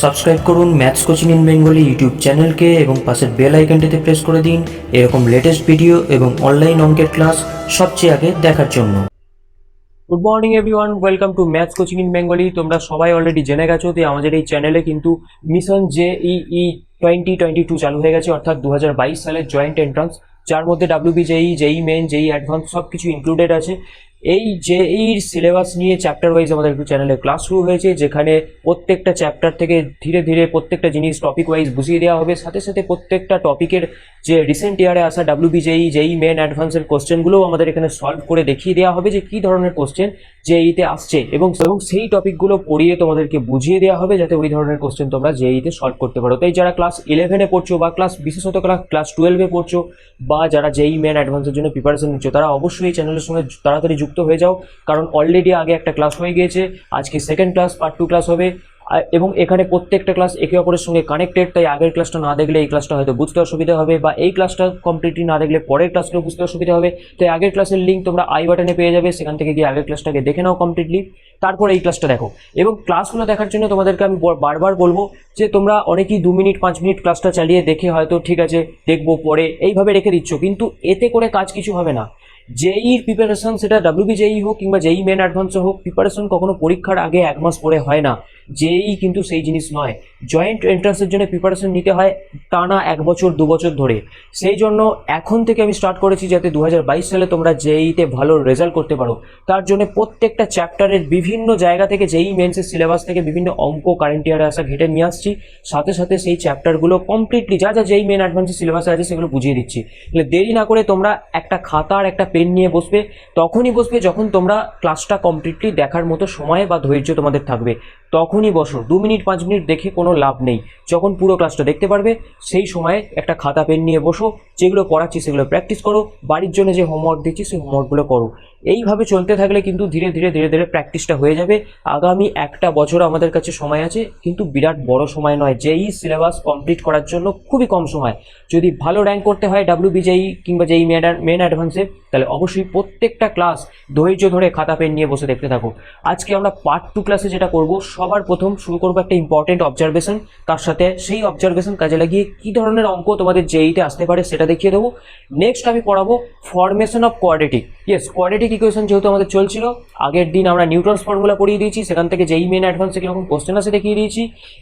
Subscribe করুন maths coaching in Bengali YouTube চ্যানেলকে এবং পাশের বেল আইকনটিতে প্রেস করে দিন এরকম লেটেস্ট ভিডিও এবং অনলাইন অঙ্কের ক্লাস সবচেয়ে আগে দেখার জন্য। Good morning everyone, welcome to maths coaching in Bengali. তোমরা সবাই অলরেডি জেনে গেছো যে আমাদের এই চ্যানেলে কিন্তু মিশন জেইই 2022 চালু হয়ে গেছে, অর্থাৎ 2022 সালের জয়েন্ট এন্ট্রান্স, যার মধ্যে ডাব্লিউবি জেই, জেই মেন, জেই অ্যাডভান্স সব কিছু ইনক্লুডেড আছে। এই জেইর সিলেবাস নিয়ে চ্যাপ্টার ওয়াইজ আমাদের চ্যানেলে ক্লাস শুরু হয়েছে, যেখানে প্রত্যেকটা চ্যাপ্টার থেকে ধীরে ধীরে প্রত্যেকটা জিনিস টপিক ওয়াইজ বুঝিয়ে দেওয়া হবে। সাথে সাথে প্রত্যেকটা টপিকের যে রিসেন্ট ইয়ারে আসা ডাব্লিউবি জেই, জেই মেন, অ্যাডভান্সের কোশ্চেনগুলোও আমাদের এখানে সলভ করে দেখিয়ে দেওয়া হবে যে কী ধরনের কোশ্চেন জেইতে আসছে, এবং সেই টপিকগুলো পড়িয়ে তোমাদেরকে বুঝিয়ে দেওয়া হবে যাতে ওই ধরনের কোশ্চেন তোমরা জেইতে সলভ করতে পারো। তাই যারা ক্লাস 11-এ পড়ছো বা বিশেষত ক্লাস 12-এ পড়ছো বা যারা জেই মেন অ্যাডভান্সের জন্য প্রিপারেশন নিচ্ছ, তারা অবশ্যই এই চ্যানেলের সঙ্গে তাড়াতাড়ি যুক্ত হয়ে যাও, কারণ অলরেডি আগে একটা ক্লাস হয়ে গিয়েছে, আজকে সেকেন্ড ক্লাস পার্ট 2 ক্লাস হবে, এবং এখানে প্রত্যেকটা ক্লাস একে অপরের সঙ্গে কানেক্টেড। তাই আগের ক্লাসটা না দেখলে এই ক্লাসটা হয়তো বুঝতে অসুবিধা হবে, বা এই ক্লাসটা কমপ্লিটলি না দেখলে পরের ক্লাসটাও বুঝতে অসুবিধা হবে। তাই আগের ক্লাসের লিঙ্ক তোমরা আই বাটনে পেয়ে যাবে, সেখান থেকে গিয়ে আগের ক্লাসটাকে দেখে নাও কমপ্লিটলি, তারপর এই ক্লাসটা দেখো। এবং ক্লাসগুলো দেখার জন্য তোমাদেরকে আমি বারবার বলবো যে তোমরা অনেকেই 2 মিনিট 5 মিনিট ক্লাসটা চালিয়ে দেখে হয়তো ঠিক আছে দেখবো পরে এইভাবে রেখে দিচ্ছ, কিন্তু এতে করে কাজ কিছু হবে না। জেইর প্রিপারেশন, সেটা ডাব্লিউবি জেই হোক কিংবা জেই মেন অ্যাডভান্স হোক, প্রিপারেশন কখনো পরীক্ষার আগে 1 মাস পরে হয় না। জেই কিন্তু সেই জিনিস নয়। জয়েন্ট এন্ট্রান্সের জন্য প্রিপারেশন নিতে হয় টানা 1 বছর 2 বছর ধরে। সেই জন্য এখন থেকে আমি স্টার্ট করেছি যাতে 2022 সালে তোমরা জেইতে ভালো রেজাল্ট করতে পারো। তার জন্য প্রত্যেকটা চ্যাপ্টারের বিভিন্ন জায়গা থেকে, জেই মেন্সের সিলেবাস থেকে বিভিন্ন অঙ্ক কারেন্ট ইয়ারে আসা ঘেটে নিয়ে আসছি, সাথে সাথে সেই চ্যাপ্টারগুলো কমপ্লিটলি যা যা জেই মেন অ্যাডভান্সের সিলেবাসে আছে সেগুলো বুঝিয়ে দিচ্ছি। তাহলে দেরি না করে তোমরা একটা খাতা আর একটা পেন নিয়ে বসবে, তখনই বসবে যখন তোমরা ক্লাসটা কমপ্লিটলি দেখার মতো সময় বা ধৈর্য তোমাদের থাকবে, তখনই বসো। 2 মিনিট 5 মিনিট দেখে কোনো লাভ নেই। যখন পুরো ক্লাসটা দেখতে পারবে সেই সময়ে একটা খাতা পেন নিয়ে বসো, যেগুলো পড়াচ্ছি সেগুলো প্র্যাকটিস করো, বাড়ির জন্য যে হোমওয়ার্ক দিচ্ছি সেই হোমওয়ার্কগুলো করো। এইভাবে চলতে থাকলে কিন্তু ধীরে ধীরে ধীরে ধীরে প্র্যাকটিসটা হয়ে যাবে। আগামী 1টা বছর আমাদের কাছে সময় আছে, কিন্তু বিরাট বড় সময় নয়। জেই সিলেবাস কমপ্লিট করার জন্য খুবই কম সময়। যদি ভালো র্যাঙ্ক করতে হয় ডাব্লিউবি জেই কিংবা জেই মেন অ্যাডভান্সে, তাহলে অবশ্যই প্রত্যেকটা ক্লাস ধৈর্য ধরে খাতা পেন নিয়ে বসে দেখতে থাকো। আজকে আমরা পার্ট 2 ক্লাসে যেটা করব, সবার প্রথম শুরু করবো একটা ইম্পর্টেন্ট অবজারভেশন, তার সাথে সেই অবজারভেশন কাজে লাগিয়ে কী ধরনের অঙ্ক তোমাদের জেইতে আসতে পারে সেটা দেখিয়ে দেবো। নেক্সট আমি পড়াবো formation of quadratic. Quadratic equation যেহেতু আমাদের চলছিল, আগের দিন আমরা নিউটনস ফর্মুলা পড়িয়ে দিয়েছি, সেখান থেকে জেই মেন অ্যাডভান্সে কীরকম কোশ্চেন আসে দেখিয়ে দিয়েছি।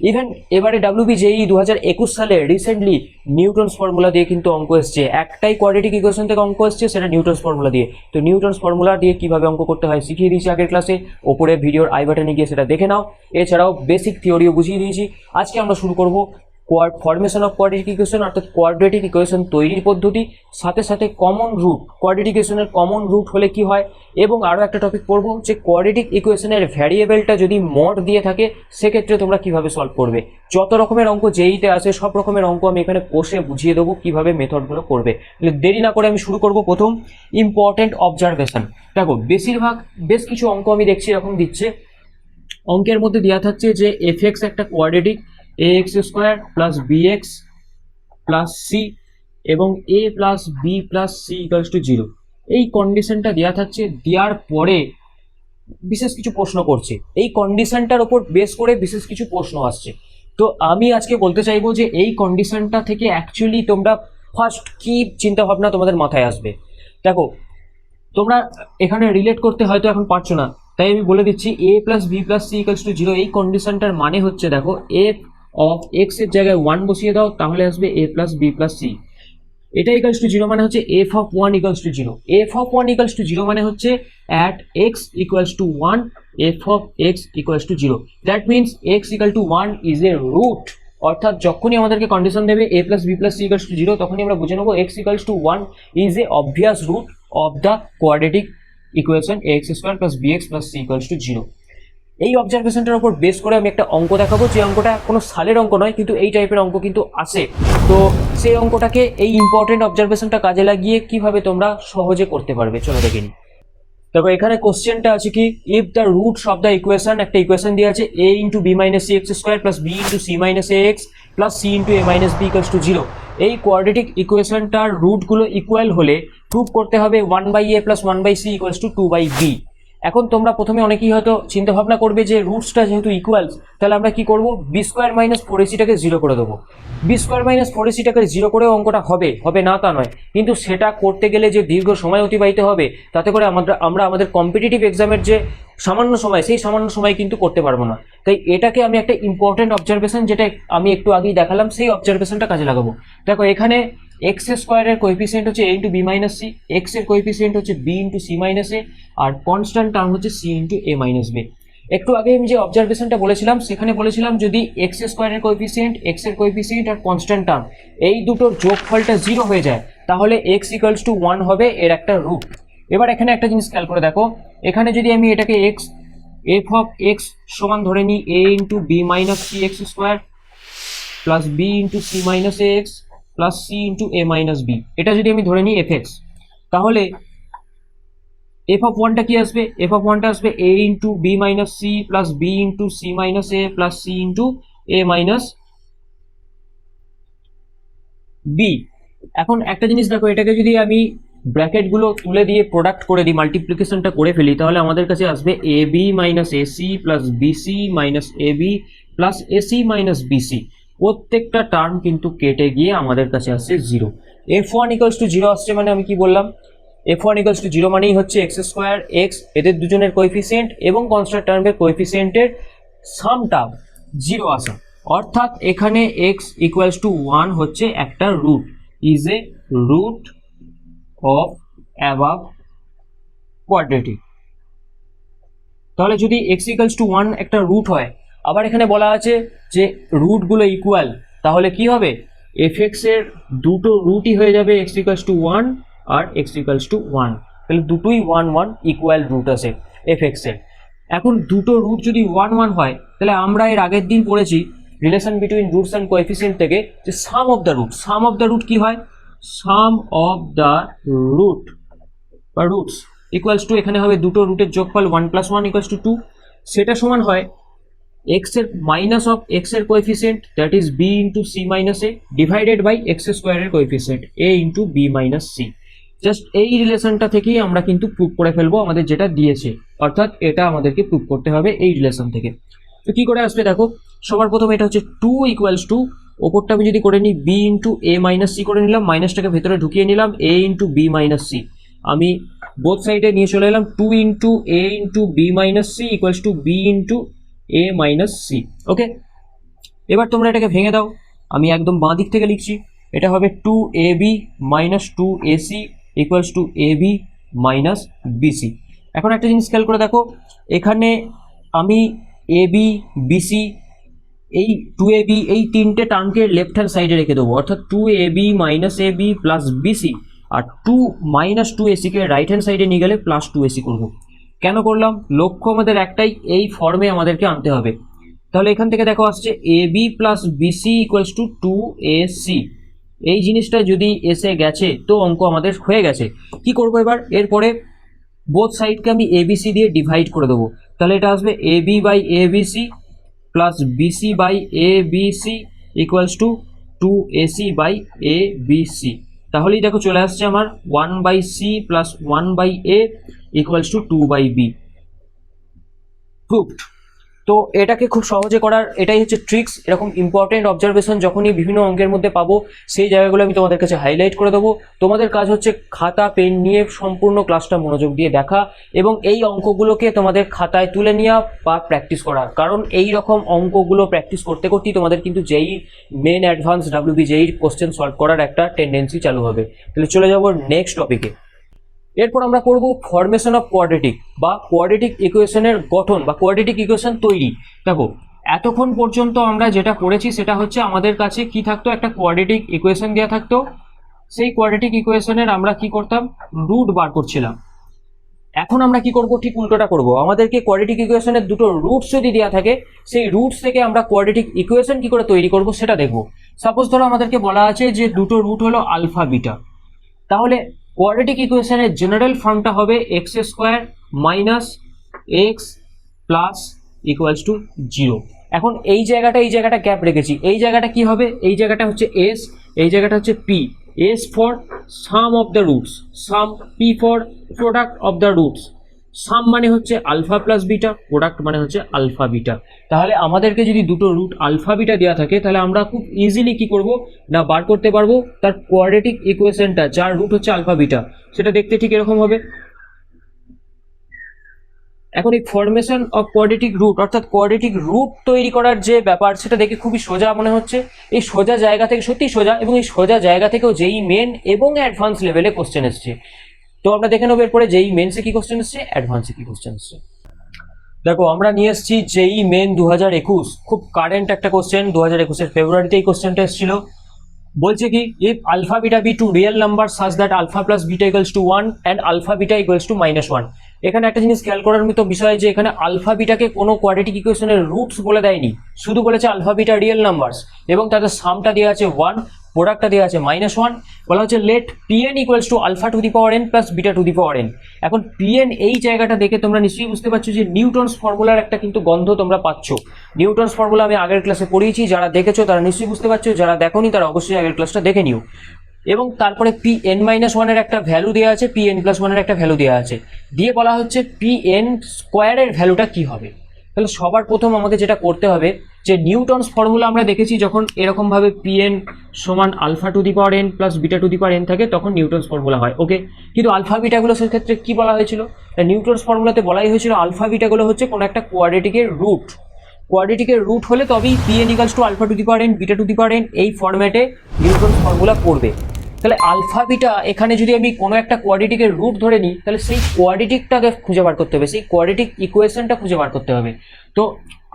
ইভেন এবারে ডাব্লিউবি জেই 2021 সালে রিসেন্টলি নিউটনস ফর্মুলা দিয়ে কিন্তু অঙ্ক এসছে। একটাই কোয়াড্রেটিক ইকুয়েশন থেকে অঙ্ক এসছে, সেটা নিউটনস ফর্মুলা দিয়ে। তো নিউটনস ফর্মুলা দিয়ে কীভাবে অঙ্ক করতে হয় শিখিয়ে দিয়েছি আগের ক্লাসে, ওপরে ভিডিওর আই বাটনে গিয়ে সেটা দেখে নাও। এছাড়াও বেসিক থিওরিও বুঝিয়ে দিয়েছি। আজকে আমরা শুরু করব ফরমেশন অফ কোয়াড্রেটিক ইকুয়েশন, অর্থাৎ কোয়াড্রেটিক ইকুয়েশন তৈরির পদ্ধতি, সাথে সাথে কমন রুট, কোয়াড্রেটিক ইকুয়েশনের কমন রুট হলে কি হয়, এবং আরও একটা টপিক পড়বো যে কোয়াড্রেটিক ইকুয়েশনের ভ্যারিয়েবলটা যদি মড দিয়ে থাকে সেক্ষেত্রে তোমরা কিভাবে সলভ করবে। যত রকমের অঙ্ক জেইতে আসে সব রকমের অঙ্ক আমি এখানে কষে বুঝিয়ে দেবো কিভাবে মেথডগুলো করবে। দেরি না করে আমি শুরু করব প্রথম ইম্পর্টেন্ট অবজারভেশন। দেখো বেশ কিছু অঙ্ক আমি দেখছি এরকম দিচ্ছে। অঙ্কের মধ্যে দেওয়া থাকছে যে এফএক্স একটা quadratic, ax square plus b x plus c এবং a plus B plus C equals to 0। এই কন্ডিশনটা দেওয়া থাকছে। দেওয়ার পরে বিশেষ কিছু প্রশ্ন করছে, এই কন্ডিশনটার ওপর বেস করে বিশেষ কিছু প্রশ্ন আসছে। তো আমি আজকে বলতে চাইবো যে এই কন্ডিশনটা থেকে অ্যাকচুয়ালি তোমরা ফার্স্ট কী চিন্তাভাবনা তোমাদের মাথায় আসবে। দেখো, তোমরা এখানে রিলেট করতে হয়তো এখন পারছো না, তাই আমি বলে দিচ্ছি a plus B plus C equals to 0। এই কন্ডিশনটার মানে হচ্ছে, দেখো, এফ অফ এক্স এর জায়গায় 1 বসিয়ে দাও, তাহলে আসবে a plus B plus C. এটা ইকুয়ালস টু 0 মানে হচ্ছে F of 1 equals to 0। F of 1 equals to 0 মানে হচ্ছে at X equals to 1 F of X equals to 0। That means X equal to 1 is a root. অর্থাৎ যখনই আমাদেরকে condition দেবে a plus B plus C equals to 0, তখনই আমরা বুঝে নেবো X equals to 1 is A obvious root of the quadratic equation ax square plus bx plus c equals to 0। এই অবজারভেশনটার উপর বেস করে আমি একটা অঙ্ক দেখাবো, যে অঙ্কটা কোনো সালের অঙ্ক নয়, কিন্তু এই টাইপের অঙ্ক কিন্তু আসে। তো সেই অঙ্কটাকে এই ইম্পর্টেন্ট অবজারভেশনটা কাজে লাগিয়ে কিভাবে তোমরা সহজে করতে পারবে চলো দেখে নিই। দেখো, এখানে কোশ্চেনটা আছে কি, if the roots of the equation, একটা ইকুয়েশন দিয়ে আছে a into B minus C x square plus B into C minus A x plus C into A minus B equals to 0। এই কোয়াড্রেটিক ইকুয়েশনটার রুটগুলো ইকুয়াল হলে prove করতে হবে 1/a plus 1/c equals to 2/b। এখন তোমরা প্রথমে অনেকেই হয়তো চিন্তা ভাবনা করবে যে রুটসটা যেহেতু ইকুয়ালস, তাহলে আমরা কি করব, বি স্কোয়ার মাইনাস ফোর এসিটাকে জিরো করে দেবো। বি স্কোয়ার মাইনাস ফোর এসিটাকে জিরো করে অঙ্কটা হবে হবে না তা নয়, কিন্তু সেটা করতে গেলে যে দীর্ঘ সময় অতিবাহিত হবে, তাতে করে আমরা আমাদের কম্পিটিটিভ এক্সামের যে সামান্য সময়, সেই সামান্য সময় কিন্তু করতে পারবো না। তাই এটাকে আমি একটা ইম্পর্টেন্ট অবজারভেশন, যেটা আমি একটু আগেই দেখালাম, সেই অবজারভেশনটা কাজে লাগাবো। দেখো এখানে এক্স স্কোয়ারের কোএফিসিয়েন্ট হচ্ছে a into B minus C, x এর কোএফিসিয়েন্ট হচ্ছে b into C minus a, আর কনস্ট্যান্ট টার্ম হচ্ছে সি ইন্টু এ মাইনাস বি। একটু আগে আমি যে অবজারভেশনটা বলেছিলাম, সেখানে বলেছিলাম যদি এক্স স্কোয়ারের কোএফিসিয়েন্ট, এক্স এর কোএফিসিয়েন্ট আর কনস্ট্যান্ট টার্ম এই দুটোর যোগফলটা জিরো হয়ে যায়, তাহলে এক্স ইকুয়ালস টু 1 হবে এর একটা রুট। এবার এখানে একটা জিনিস খেয়াল করে দেখো, এখানে যদি আমি এটাকে এক্স এফ অফ এক্স সমান ধরে নিই a into B minus C x square plus B into C minus A x plus C into A minus b, এটা যদি আমি ধরে নিই এফ এক্স, তাহলে এফ অফ ওয়ানটা কি আসবে, এফ অফ ওয়ানটা আসবে a into B minus c plus B into C minus a plus C into A minus b. এখন একটা জিনিস দেখো, এটাকে যদি আমি ব্র্যাকেটগুলো তুলে দিয়ে প্রোডাক্ট করে দিই, মাল্টিপ্লিকেশনটা করে ফেলি, তাহলে আমাদের কাছে আসবে a b minus a c plus b c minus a b plus a c minus b c. প্রত্যেকটা টার্ম কিন্তু কেটে গিয়ে আমাদের কাছে আসছে zero. F one equals to zero আসছে মানে আমি কি বললাম, f one equals to zero মানেই হচ্ছে এক্স স্কোয়ার এক্স, এদের দুজনের কোএফিসিয়েন্ট এবং কনস্ট্যান্ট টার্মের কোএফিসিয়েন্টের সামটা জিরো আসা, অর্থাৎ এখানে এক্স ইকুয়ালস টু 1 হচ্ছে একটা root, is a root of above quadratic. তাহলে যদি এক্স ইকুয়ালস টু 1 একটা রুট হয়, আবার এখানে বলা আছে যে রুটগুলো ইকুয়াল, তাহলে কি হবে, এফ এক্স এর দুটো রুটই হয়ে যাবে এক্স ইকুয়ালস টু 1 আর এক্স ইকুয়ালস টু 1, তাহলে দুটোই 1 1 ইকুয়াল রুট আছে এফ এক্স এর। এখন দুটো রুট যদি 1 1 হয়, তাহলে আমরা এর আগের দিন পড়েছি relation between roots and coefficient থেকে, যে sum of the root, sum of the root কি হয়, সাম অফ দ্য রুট বা রুটস ইকুয়ালস টু, এখানে হবে দুটো রুটের যোগফল 1 প্লাস 1 ইকুয়ালস টু 2, সেটা সমান হয় এক্স এর মাইনাস অফ এক্স এর coefficient that is b into C minus a divided by x স্কোয়ারের coefficient a into B minus c. Just এই রিলেশনটা থেকেই আমরা কিন্তু প্রুভ করে ফেলবো আমাদের যেটা দিয়েছে, অর্থাৎ এটা আমাদেরকে প্রুভ করতে হবে এই রিলেশন থেকে। তো কি করে আসবে দেখো, সবার প্রথমে এটা হচ্ছে 2 ইকুয়ালস টু, ওপরটা আমি যদি করে নিই বি ইন্টু এ মাইনাস সি করে নিলাম, মাইনাসটাকে ভেতরে ঢুকিয়ে নিলাম a into B minus c, আমি বোথ সাইডে নিয়ে চলে এলাম 2 into a into B minus c equals to b into A minus c. Okay, এবার তোমরা এটাকে ভেঙে দাও, আমি একদম বাঁ দিক থেকে লিখছি, এটা হবে 2 a b minus 2 a c equals to a b minus b c. এখন একটা জিনিস খেয়াল করে দেখো, এখানে আমি এ বি বিসি এই 2ab এই তিনটে টার্মকে লেফট হ্যান্ড সাইডে রেখে দেবো, অর্থাৎ 2ab minus a b plus BC, R 2 minus 2ac K right hand সাইডে নিয়ে গেলে প্লাস 2ac করবো। কেন করলাম, লক্ষ্য আমাদের একটাই, এই ফর্মে আমাদেরকে আনতে হবে। তাহলে এখান থেকে দেখো আসছে a b plus b c equals to 2ac, এই জিনিসটা যদি এসে গেছে তো অঙ্ক আমাদের হয়ে গেছে। কি করবো এবার, এরপরে বোথ সাইডকে আমি এবিসি দিয়ে ডিভাইড করে দেবো, তাহলে এটা আসবে a b by a b c plus b c by a b c equals to 2ac by a b c. তাহলেই দেখো চলে আসছে আমার 1 by c plus 1 by a equals to 2 by b. Proved. তো এটাকে খুব সহজে করার এটাই হচ্ছে ট্রিক্স। এরকম ইম্পর্টেন্ট অবজারভেশন যখনই বিভিন্ন অঙ্কের মধ্যে পাবো, সেই জায়গাগুলো আমি তোমাদের কাছে হাইলাইট করে দেবো। তোমাদের কাজ হচ্ছে খাতা পেন নিয়ে সম্পূর্ণ ক্লাসটা মনোযোগ দিয়ে দেখা এবং এই অঙ্কগুলোকে তোমাদের খাতায় তুলে নেওয়া বা প্র্যাকটিস করা, কারণ এই রকম অঙ্কগুলো প্র্যাকটিস করতে করতেই তোমাদের কিন্তু যেই মেন অ্যাডভান্স ডাব্লিউবি যেই কোশ্চেন সলভ করার একটা টেন্ডেন্সি চালু হবে। তাহলে চলে যাবো নেক্সট টপিকে। এরপর আমরা করব ফরমেশন অফ কোয়াড্রেটিক বা কোয়াড্রেটিক ইকুয়েশনের গঠন বা কোয়াড্রেটিক ইকুয়েশন তৈরি। দেখো এতক্ষণ পর্যন্ত আমরা যেটা করেছি সেটা হচ্ছে আমাদের কাছে কি থাকতো, একটা কোয়াড্রেটিক ইকুয়েশন দেওয়া থাকতো, সেই কোয়াড্রেটিক ইকুয়েশনের আমরা কি করতাম, রুট বার করছিলাম। এখন আমরা কি করব, ঠিক উল্টোটা করব, আমাদেরকে কোয়াড্রেটিক ইকুয়েশনের দুটো রুটস যদি দেওয়া থাকে, সেই রুটস থেকে আমরা কোয়াড্রেটিক ইকুয়েশন কি করে তৈরি করব সেটা দেখব। সাপোজ ধরো আমাদেরকে বলা আছে যে দুটো রুট হলো আলফা বিটা, তাহলে কোয়াড্রেটিক ইকুয়েশনের জেনারেল ফর্মটা হবে x square minus x plus equals to 0। এখন এই জায়গাটা গ্যাপ রেখেছি, এই জায়গাটা কি হবে, এই জায়গাটা হচ্ছে এস, এই জায়গাটা হচ্ছে P. S for sum of the roots, sum, P for product of the roots. Sum মানে হচ্ছে আলফা প্লাস বিটা, প্রোডাক্ট মানে হচ্ছে আলফা বিটা। তাহলে আমাদেরকে যদি দুটো রুট আলফা বিটা দেওয়া থাকে তাহলে আমরা খুব ইজিলি কি করব না বার করতে পারবো তার কোয়াড্রেটিক ইকুয়েশনটা যার রুট হচ্ছে আলফা বিটা। সেটা দেখতে ঠিক এরকম হবে। এখন এই ফরমেশন অফ কোয়াড্রেটিক রুট অর্থাৎ কোয়াড্রেটিক রুট তৈরি করার যে ব্যাপার সেটা দেখে খুবই সোজা মনে হচ্ছে। এই সোজা জায়গা থেকে সত্যি সোজা, এবং এই সোজা জায়গা থেকেও যেই মেন এবং অ্যাডভান্স লেভেলে কোশ্চেন এসছে। তো আমরা দেখে নেবো এরপরে যেই মেন্সে কি কোশ্চেন এসছে, অ্যাডভান্সে কি কোশ্চেন এসছে। দেখো আমরা নিয়ে এসেছি যেই মেন 2021, খুব কারেন্ট একটা কোশ্চেন। 2021-এর ফেব্রুয়ারিতে এই কোশ্চেনটা এসেছিল। বলছে কি, if alpha beta be two real number such that alpha plus beta equals to 1 and alpha beta equals to -1। এখানে একটা জিনিস খেয়াল করার মতো বিষয় যে এখানে আলফা বিটাকে কোনো কোয়াড্রেটিক ইকুয়েশনের রুটস বলে দেয়নি, শুধু বলেছে আলফা বিটা রিয়েল নাম্বারস এবং তাদের সামটা দেওয়া আছে 1, প্রোডাক্টটা দেওয়া আছে -1। বলা হচ্ছে let pn equals to alpha to the power n plus beta to the power n। এখন pn এই জায়গাটা দেখে তোমরা নিশ্চয়ই বুঝতে পারছো যে নিউটনস ফর্মুলার একটা কিন্তু গন্ধ তোমরা পাচ্ছ। নিউটনস ফর্মুলা আমি আগের ক্লাসে পড়িয়েছি, যারা দেখেছো তারা নিশ্চয়ই বুঝতে পারছো, যারা দেখোনি তারা অবশ্যই আগের ক্লাসটা দেখে নিও। এবং তারপরে pn-1 এর একটা ভ্যালু দেওয়া আছে, pn+1 এর একটা ভ্যালু দেওয়া আছে, দিয়ে বলা হচ্ছে pn স্কোয়ারের ভ্যালুটা কি হবে। তাহলে সবার প্রথম আমাকে যেটা করতে হবে যে নিউটনস ফর্মুলা আমরা দেখেছি যখন এরকম ভাবে pn সমান alpha to the power n plus beta to the power n থাকে তখন নিউটনস ফর্মুলা হয়। ওকে, কিন্তু আলফা বিটাগুলো সেক্ষেত্রে কি বলা হয়েছিল, নিউটনস ফর্মুলাতে বলাই হয়েছিল আলফা বিটাগুলো হচ্ছে কোনো একটা কোয়াড্রেটিকের রুট। কোয়াড্রেটিকের রুট হলে তবেই pn equals to alpha to the power n beta to the power n এই ফরম্যাটে নিউটনস ফর্মুলা পড়বে। তাহলে আলফা বিটা এখানে যদি আমি কোনো একটা কোয়াড্রেটিকের রুট ধরে নিই তাহলে সেই কোয়াড্রেটিকটাকে খুঁজে বার করতে হবে, সেই কোয়াড্রেটিক ইকুয়েশনটা খুঁজে বার করতে হবে। তো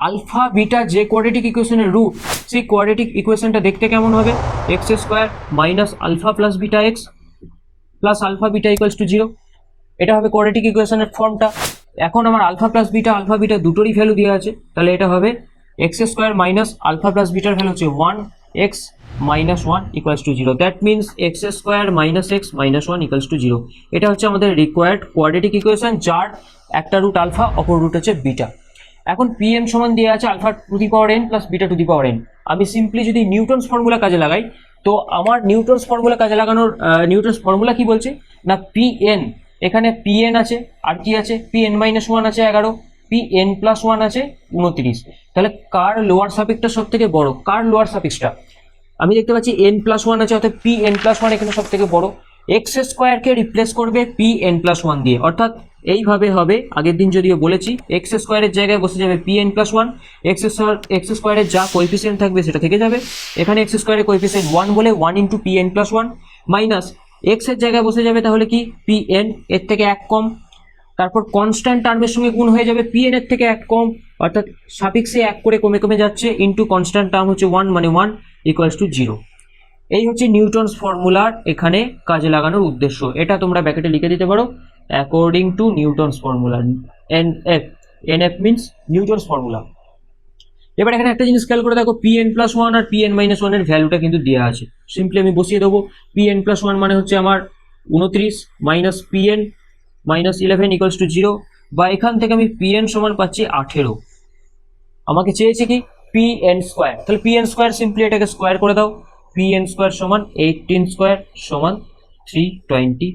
আলফা বিটা যে কোয়াড্রেটিক ইকুয়েশনের রুট, সেই কোয়াড্রেটিক ইকুয়েশনটা দেখতে কেমন হবে, x square minus alpha plus beta x plus alpha beta equals to 0। এটা হবে কোয়াড্রেটিক ইকুয়েশনের ফর্মটা। এখন আমার আলফা বিটা দুটোরই ভ্যালু দেওয়া আছে, তাহলে এটা হবে x square minus alpha plus বিটার ভ্যালু হচ্ছে 1x -1 equals to 0। That means x square minus x -1 equals to 0। এটা হচ্ছে আমাদের রিকোয়ার্ড কোয়াড্রেটিক ইকুয়েশন যার একটা রুট আলফা, অপর রুট হচ্ছে বিটা। এখন pn সমান দেওয়া আছে alpha to the power n plus beta to the power n। আমি সিম্পলি যদি নিউটনস ফর্মুলা কাজে লাগাই, তো আমার নিউটনস ফর্মুলা কাজে লাগানোর নিউটনস ফর্মুলা কি বলছে না pn, এখানে pn আছে আর কি আছে, pn-1 আছে 11, pn+1 আছে 29। তাহলে কার লোয়ার সাফিক্সটা সব থেকে বড়, কার লোয়ার সাফিক্সটা আমি দেখতে পাচ্ছি n+1 আছে, অর্থাৎ pn+1 এখানে সব থেকে বড়। এক্স স্কোয়ারকে রিপ্লেস করবে pn+1 দিয়ে, অর্থাৎ এইভাবে হবে। আগের দিন যদিও বলেছি এক্স স্কোয়ারের জায়গায় বসে যাবে pn+1, এক্স স্কোয়ারের যা কোএফিসিয়েন্ট থাকবে সেটা থেকে যাবে। এখানে এক্স স্কোয়ারের কোএফিসিয়েন্ট 1 বলে 1 ইন্টু pn+1 মাইনাস এক্স এর জায়গায় বসে যাবে তাহলে কি pn, এর থেকে 1 কম, তারপর কনস্ট্যান্ট টার্মের সঙ্গে গুণ হয়ে যাবে pn এর থেকে 1 কম, অর্থাৎ সাফিক্সে 1 করে কমে কমে যাচ্ছে, ইন্টু কনস্ট্যান্ট টার্ম হচ্ছে 1 মানে 1 ইকুয়ালস টু 0। এই হচ্ছে নিউটনস ফর্মুলার এখানে কাজে লাগানোর উদ্দেশ্য। এটা তোমরা ব্র্যাকেটে লিখে দিতে পারো according to Newton's formula, NF means Newton's formula. এবার এখানে একটা জিনিস খেয়াল করে দেখো, pn+1 আর pn-1 এর ভ্যালুটা কিন্তু দেওয়া আছে। সিম্পলি আমি বসিয়ে দেবো, pn+1 মানে হচ্ছে আমার 29 মাইনাস pn-11 ইকুয়ালস টু 0, বা এখান থেকে আমি pn সমান পাচ্ছি 18। আমাকে চেয়েছে কি pn স্কোয়ার, তাহলে pn স্কোয়ার সিম্পলি এটাকে স্কোয়ার করে দাও, pn স্কোয়ার সমান 18 স্কোয়ার সমান 324।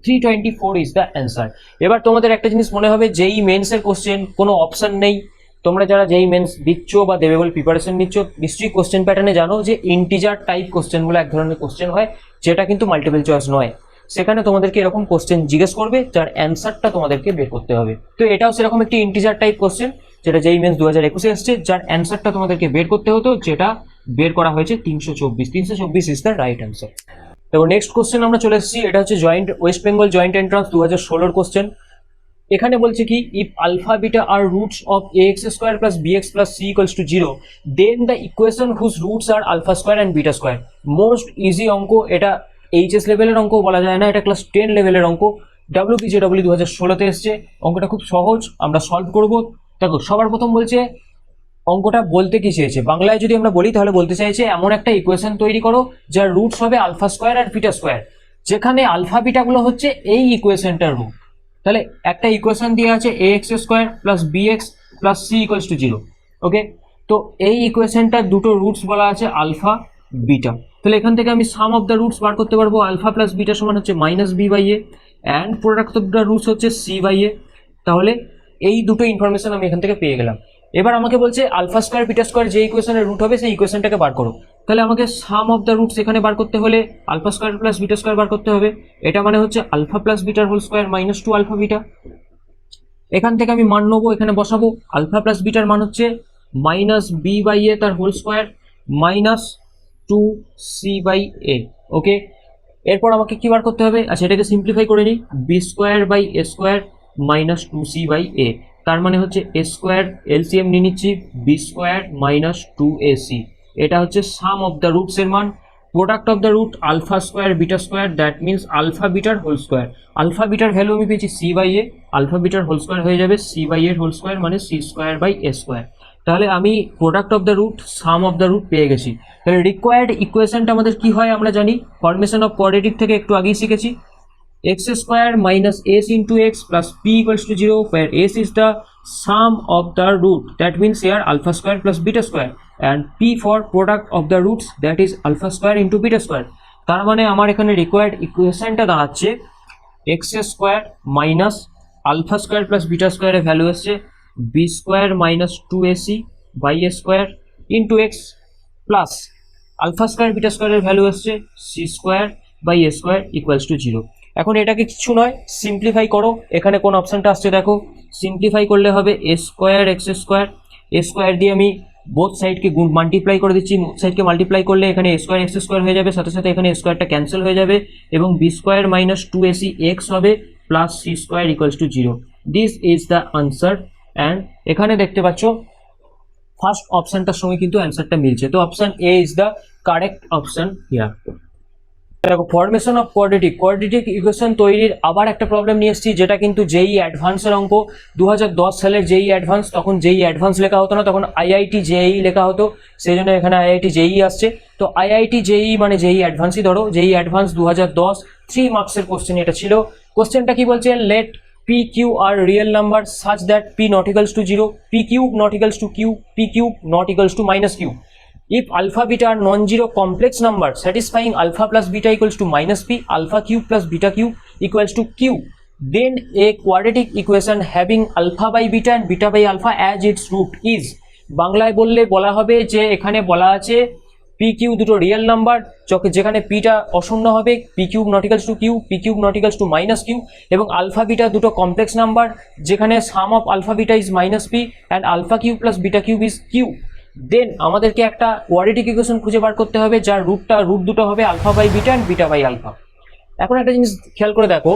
324 ইজ দ্য অ্যান্সার। এবার তোমাদের একটা জিনিস মনে হবে, যেই মেন্সের কোশ্চেন কোনো অপশন নেই। তোমরা যারা যেই মেন্স দিচ্ছ বা দেবে বলে প্রিপারেশন নিচ্ছ নিশ্চয়ই কোশ্চেন প্যাটার্নে জানো যে ইন্টিজার টাইপ কোশ্চেনগুলো এক ধরনের কোশ্চেন হয়, যেটা কিন্তু মাল্টিপল চয়েস নয়। সেখানে তোমাদেরকে এরকম কোশ্চেন জিজ্ঞেস করবে যার অ্যান্সারটা তোমাদেরকে বের করতে হবে। তো এটাও সেরকম একটি ইন্টিজার টাইপ কোশ্চেন, যেটা যেই মেন্স 2021-এ এসছে, যার অ্যান্সারটা তোমাদেরকে বের করতে হতো, যেটা বের করা হয়েছে 324 ইজ দ্য রাইট অ্যান্সার। তো নেক্সট কোশ্চেন আমরা চলে এসেছি, এটা হচ্ছে West Bengal joint entrance 2016 question. এখানে বলছে কি, if alpha beta are roots of ax square plus bx plus c equals to 0 then the equation whose roots are alpha square and beta square. Most easy অঙ্ক এটা, এইচএস লেভেলের অঙ্ক বলা যায় না, এটা ক্লাস 10 লেভেলের অঙ্ক। WBJW 2016-তে এসছে। অঙ্কটা খুব সহজ, আমরা সলভ করব। দেখো সবার প্রথম বলছে অঙ্কটা বলতে কি চেয়েছে, বাংলায় যদি আমরা বলি তাহলে বলতে চাইছে এমন একটা ইকুয়েশন তৈরি করো যার রুটস হবে আলফা স্কোয়ার আর বিটা স্কোয়ার, যেখানে আলফা বিটাগুলো হচ্ছে এই ইকুয়েশনটার রুট। তাহলে একটা ইকুয়েশন দিয়ে আছে ax square plus bx plus c equals to 0। ওকে, তো এই ইকুয়েশনটার দুটো রুটস বলা আছে আলফা বিটা। তাহলে এখান থেকে আমি সাম অফ দ্য রুটস বার করতে পারবো। আলফা প্লাস বিটা সমান হচ্ছে -b/a and product of the roots হচ্ছে c/a। তাহলে এই দুটো ইনফরমেশন আমি এখান থেকে পেয়ে গেলাম। এবার আমাকে বলছে আলফা স্কোয়ার বিটা স্কোয়ার যে ইকুয়েশনের রুট হবে সেই ইকুয়েশনটাকে বার করো। তাহলে আমাকে সাম অফ দ্য রুটস এখানে বার করতে হলে alpha square plus beta square বার করতে হবে। এটা মানে হচ্ছে আলফা প্লাস বিটার whole square minus 2 alpha beta. এখান থেকে আমি মান নেবো, এখানে বসাবো। আলফা প্লাস বিটার মান হচ্ছে মাইনাস বি বাই এ তার হোল স্কোয়ার মাইনাস 2c/a। ওকে, এরপর আমাকে কি বার করতে হবে? আচ্ছা, এটাকে সিম্পলিফাই করে নিই। B square by A square minus 2c/a, তার মানে হচ্ছে এ স্কোয়ার, এলসিএম নিয়ে নিচ্ছি, বি স্কোয়ার মাইনাস 2ac। এটা হচ্ছে সাম অফ দ্য রুটস এর মান। Product of the root alpha square beta square, that means alpha বিটার হোল স্কোয়ার। আলফা বিটার ভ্যালু আমি পেয়েছি c/a, আলফা বিটার হোল স্কোয়ার হয়ে যাবে c/a হোল স্কোয়ার মানে c square by A square. তাহলে আমি product of the root sum of the root পেয়ে গেছি। তাহলে রিকোয়ার্ড ইকুয়েশনটা আমাদের কি হয় আমরা জানি, ফর্মেশন অফ কোয়াড্রেটিক থেকে একটু আগেই শিখেছি। x square minus s into x plus p equals to 0, where s is the sum of the root, that means here alpha square plus beta square, and p for product of the roots, that is alpha square into beta square। তার মানে আমার এখানে required ইকুয়েশনটা দাঁড়াচ্ছে x square minus alpha square plus beta square এর value হচ্ছে b square minus 2ac by a square into x plus alpha square beta square এর value হচ্ছে c square by a square equals to 0। এখন এটাকে কিছু নয়, simplify করো। এখানে কোন অপশনটা আসছে দেখো, সিম্পলিফাই করলে হবে এ স্কোয়ার এক্স স্কোয়ার। এ স্কোয়ার দিয়ে আমি বোথ সাইডকে মাল্টিপ্লাই করে দিচ্ছি। বোথ সাইডকে মাল্টিপ্লাই করলে এখানে এ স্কোয়ার এক্স স্কোয়ার হয়ে যাবে, সাথে সাথে এখানে স্কোয়ারটা ক্যান্সেল হয়ে যাবে এবং b square minus 2ac x হবে plus c square equals to 0। This is the answer. And এখানে দেখতে পাচ্ছ ফার্স্ট অপশনটার সঙ্গে কিন্তু অ্যান্সারটা মিলছে, তো option A is the correct option here. দেখো, ফর্মেশন অফ কোয়াড্রেটিক ইকুয়েশন তৈরির আবার একটা প্রবলেম নিয়ে এসেছি, যেটা কিন্তু জেই অ্যাডভান্সের অঙ্ক। 2010 সালের জেই অ্যাডভান্স, তখন জেই অ্যাডভান্স লেখা হতো না, তখন আইআইটি জেই লেখা হতো, সেই জন্য এখানে আইআইটি জেই আসছে। তো আইআইটি জেই মানে জেই অ্যাডভান্সই ধরো। জেই অ্যাডভান্স 2010 3 মার্কসের কোশ্চেন এটা ছিল। কোশ্চেনটা কি বলছে, late p q are real number such that p not equals to 0, p cube not equals to q, p cube not equals to minus q. If alpha beta are non-zero complex number satisfying alpha plus beta equals to minus p, alpha cube plus beta cube equals to q, then a quadratic equation having alpha by beta and beta by alpha as its root is। বাংলায় বললে বলা হবে যে এখানে বলা আছে p q দুটো real number, যেখানে পিটা অশূন্য হবে, p cube not equals to q, p cube not equals to minus q, এবং আলফা বিটা দুটো কমপ্লেক্স নাম্বার, যেখানে sum of alpha beta is minus p and alpha cube plus beta cube is q. Then আমাদেরকে একটা quadratic equation খুঁজে বার করতে হবে যার root দুটো হবে alpha by beta and beta by alpha. এখন একটা জিনিস খেয়াল করে দেখো,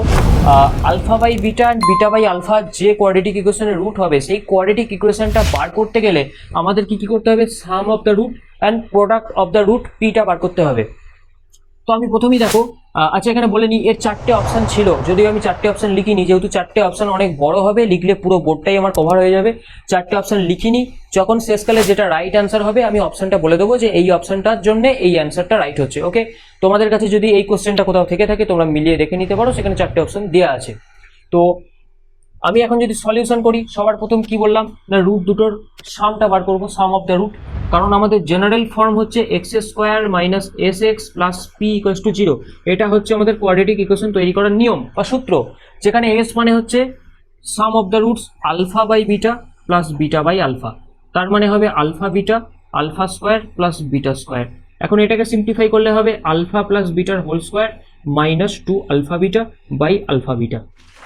alpha by beta and beta by alpha যে কোয়াড্রেটিক ইকুয়েশনের রুট হবে, সেই কোয়াড্রেটিক ইকুয়েশনটা বার করতে গেলে আমাদের কি করতে হবে, sum of the root and product of the root পিটা বার করতে হবে। তো আমি প্রথমেই দেখো, আচ্ছা এখানে বলে নিই এর 4টে অপশান ছিল, যদিও আমি 4টে অপশান লিখিনি, যেহেতু 4টে অপশান অনেক বড় হবে, লিখলে পুরো বোর্ডটাই আমার কভার হয়ে যাবে। 4টে অপশান লিখিনি, যখন শেষকালে যেটা রাইট অ্যান্সার হবে আমি অপশানটা বলে দেবো যে এই অপশানটার জন্য এই অ্যান্সারটা রাইট হচ্ছে। ওকে, তোমাদের কাছে যদি এই কোশ্চেনটা কোথাও থেকে থাকে তোমরা মিলিয়ে দেখে নিতে পারো, সেখানে 4টে অপশান দেওয়া আছে। তো আমি এখন যদি সলিউশন করি, সবার প্রথম কি বললাম না, রুট দুটোর সামটা বার করবো, সাম অফ দ্য রুট, কারণ আমাদের জেনারেল ফর্ম হচ্ছে x square minus S x plus P equals to 0। এটা হচ্ছে আমাদের কোয়াড্রেটিক ইকুয়েশন তৈরি করার নিয়ম বা সূত্র, যেখানে এস মানে হচ্ছে sum of the roots alpha by beta plus beta by alpha, তার মানে হবে alpha beta alpha square plus beta square. এখন এটাকে সিম্পলিফাই করলে হবে আলফা প্লাস বিটার whole square minus 2 alpha beta by alpha beta.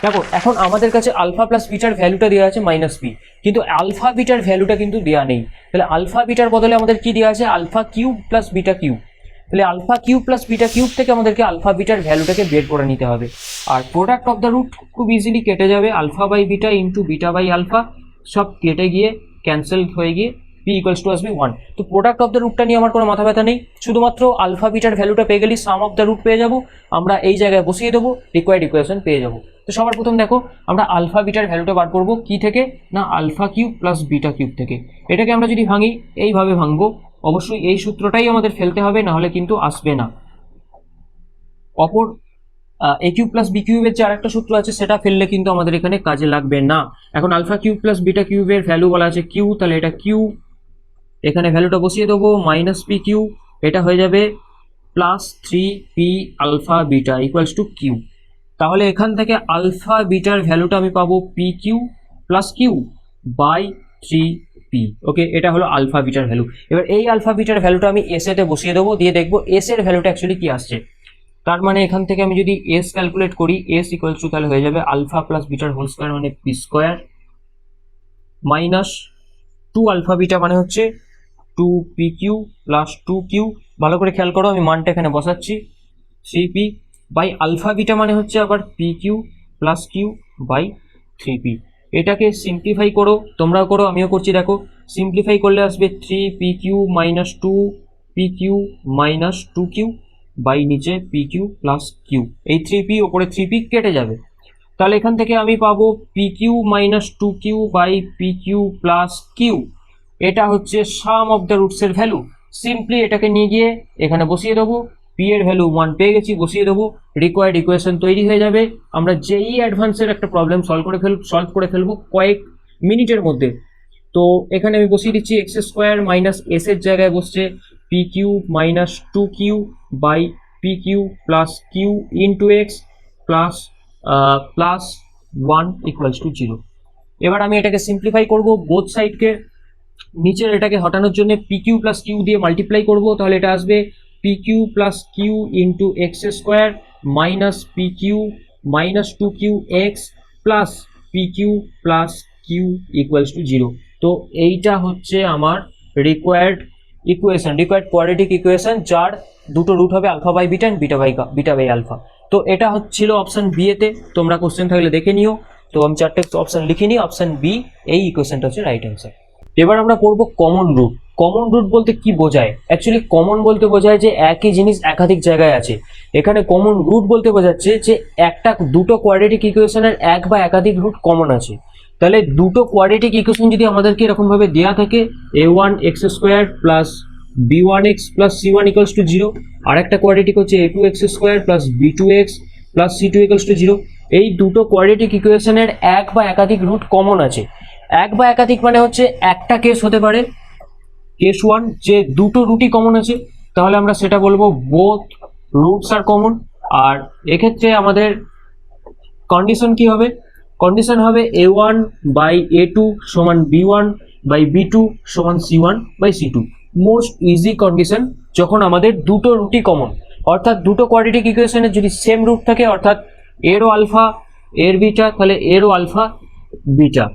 দেখো, এখন আমাদের কাছে আলফা প্লাস বিটার ভ্যালুটা দেওয়া আছে মাইনাস পি, কিন্তু আলফা বিটার ভ্যালুটা কিন্তু দেওয়া নেই। তাহলে আলফা বিটার বদলে আমাদের কি দেওয়া আছে, alpha cube plus beta cube. তাহলে alpha cube plus beta cube থেকে আমাদেরকে আলফা বিটার ভ্যালুটাকে বের করে নিতে হবে। আর প্রোডাক্ট অফ দ্য রুট খুব ইজিলি কেটে যাবে, alpha by beta into beta by alpha, সব কেটে গিয়ে ক্যান্সেল হয়ে গিয়ে পি ইকুয়ালস টু আসবে 1। তো প্রোডাক্ট অফ দ্য রুটটা নিয়ে আমার কোনো মাথা ব্যথা নেই, শুধুমাত্র আলফা বিটার ভ্যালুটা পেয়ে গেলেই সাম অফ দ্য রুট পেয়ে যাবো, আমরা এই জায়গায় বসিয়ে দেবো, রিকোয়ার্ড ইকুয়েশন পেয়ে যাবো। তো সবার প্রথম দেখো, আমরা আলফা বিটার ভ্যালুটা বার করবো কি থেকে, না alpha cube plus beta cube থেকে। এটাকে আমরা যদি ভাঙি, এইভাবে ভাঙবো, অবশ্যই এই সূত্রটাই আমাদের ফেলতে হবে, নাহলে কিন্তু আসবে না। অপর এ কিউব প্লাস বি কিউবের যে আরেকটা সূত্র আছে সেটা ফেললে কিন্তু আমাদের এখানে কাজে লাগবে না। এখন আলফা কিউব প্লাস বিটা কিউবের ভ্যালু বলা আছে কিউ, তাহলে এটা কিউ, এখানে ভ্যালুটা বসিয়ে দেবো মাইনাস পি কিউ, এটা হয়ে যাবে plus 3p alpha beta equals to q. তাহলে এখান থেকে আলফা বিটার ভ্যালুটা আমি পাবো p q plus q by 3p। Okay, এটা হলো আলফা বিটার ভ্যালু। এবার এই আলফা বিটার ভ্যালুটা আমি এস এতে বসিয়ে দেবো, দিয়ে দেখবো এস এর ভ্যালুটা অ্যাকচুয়ালি কি আসছে। তার মানে এখান থেকে আমি যদি এস ক্যালকুলেট করি, এস ইকুয়ালস টু তাহলে হয়ে যাবে আলফা প্লাস বিটার হোল স্কোয়ার মানে p square minus 2 alpha beta মানে হচ্ছে 2pq প্লাস 2q। ভালো করে খেয়াল করো, আমি মানটা এখানে বসাচ্ছি 3p বাই আলফা বিটা মানে হচ্ছে আবার pq plus q by 3p। এটাকে সিম্পলিফাই করো, তোমরাও করো, আমিও করছি। দেখো সিম্পলিফাই করলে আসবে 3pq minus 2pq minus 2q by নিচে pq প্লাস q। এই 3p ওপরে 3p কেটে যাবে, তাহলে এখান থেকে আমি পাবো pq minus 2q by pq plus q। এটা হচ্ছে সাম অফ দ্য রুটস এর ভ্যালু। সিম্পলি এটাকে নিয়ে গিয়ে এখানে বসিয়ে দেবো, p এর ভ্যালু 1 পেয়ে গেছি, বসিয়ে দেবো, রিকোয়ার্ড ইকুয়েশন তৈরি হয়ে যাবে। আমরা যেই অ্যাডভান্সের একটা প্রবলেম সলভ করে ফেলবো কয়েক মিনিটের মধ্যে। তো এখানে আমি বসিয়ে দিচ্ছি এক্স স্কোয়ার মাইনাস এস এর জায়গায় বসছে p q minus 2q by p q plus q into x plus plus 1 equals to 0। এবার আমি এটাকে সিম্পলিফাই করব, বোথ সাইডকে নিচের এটাকে হটানোর জন্য পি কিউ প্লাস কিউ দিয়ে মাল্টিপ্লাই করবো, তাহলে এটা আসবে p q plus q into x square minus p q minus 2q x plus p q plus q equals to 0। তো এইটা হচ্ছে আমার required equation, required quadratic equation, যার দুটো রুট হবে alpha by beta and beta by alpha. তো এটা হচ্ছিল অপশন বি এতে, তোমরা কোশ্চেন থাকলে দেখে নিও। তো আমি চারটে অপশন লিখে নিই, অপশন বি এই ইকুয়েশনটা হচ্ছে রাইট অ্যান্সার। এবার আমরা পড়বো কমন রুট। কমন রুট বলতে কি বোঝায়? অ্যাকচুয়ালি কমন বলতে বোঝায় যে একই জিনিস একাধিক জায়গায় আছে। এখানে কমন রুট বলতে বোঝাচ্ছে যে দুটো কোয়াড্রেটিক ইকুয়েশনের এক বা একাধিক রুট কমন আছে। তাহলে দুটো কোয়াড্রেটিক ইকুয়েশন যদি আমাদেরকে এরকম ভাবে দেওয়া থাকে a1 x square plus b1x plus c1 equals to 0, আর একটা কোয়াড্রেটিক হচ্ছে a2 x square plus b2x plus c2 equals to 0, এই দুটো কোয়াড্রেটিক ইকুয়েশনের এক বা একাধিক রুট কমন আছে। এক বা একাধিক মানে হচ্ছে একটা কেস হতে পারে কেস 1 যে দুটো রুটই কমন আছে, তাহলে আমরা সেটা বলবো বোথ রুটস আর কমন। আর এক্ষেত্রে আমাদের কন্ডিশন কি হবে? কন্ডিশন হবে a1 বাই a2 সমান b1 বাই b2 সমান c1 by c2। Most easy condition যখন আমাদের দুটো রুটই কমন, অর্থাৎ দুটো কোয়াড্রেটিক ইকুয়েশনের যদি সেম রুট থাকে, অর্থাৎ এরও আলফা এর বিটা, তাহলে এরও আলফা বিটা,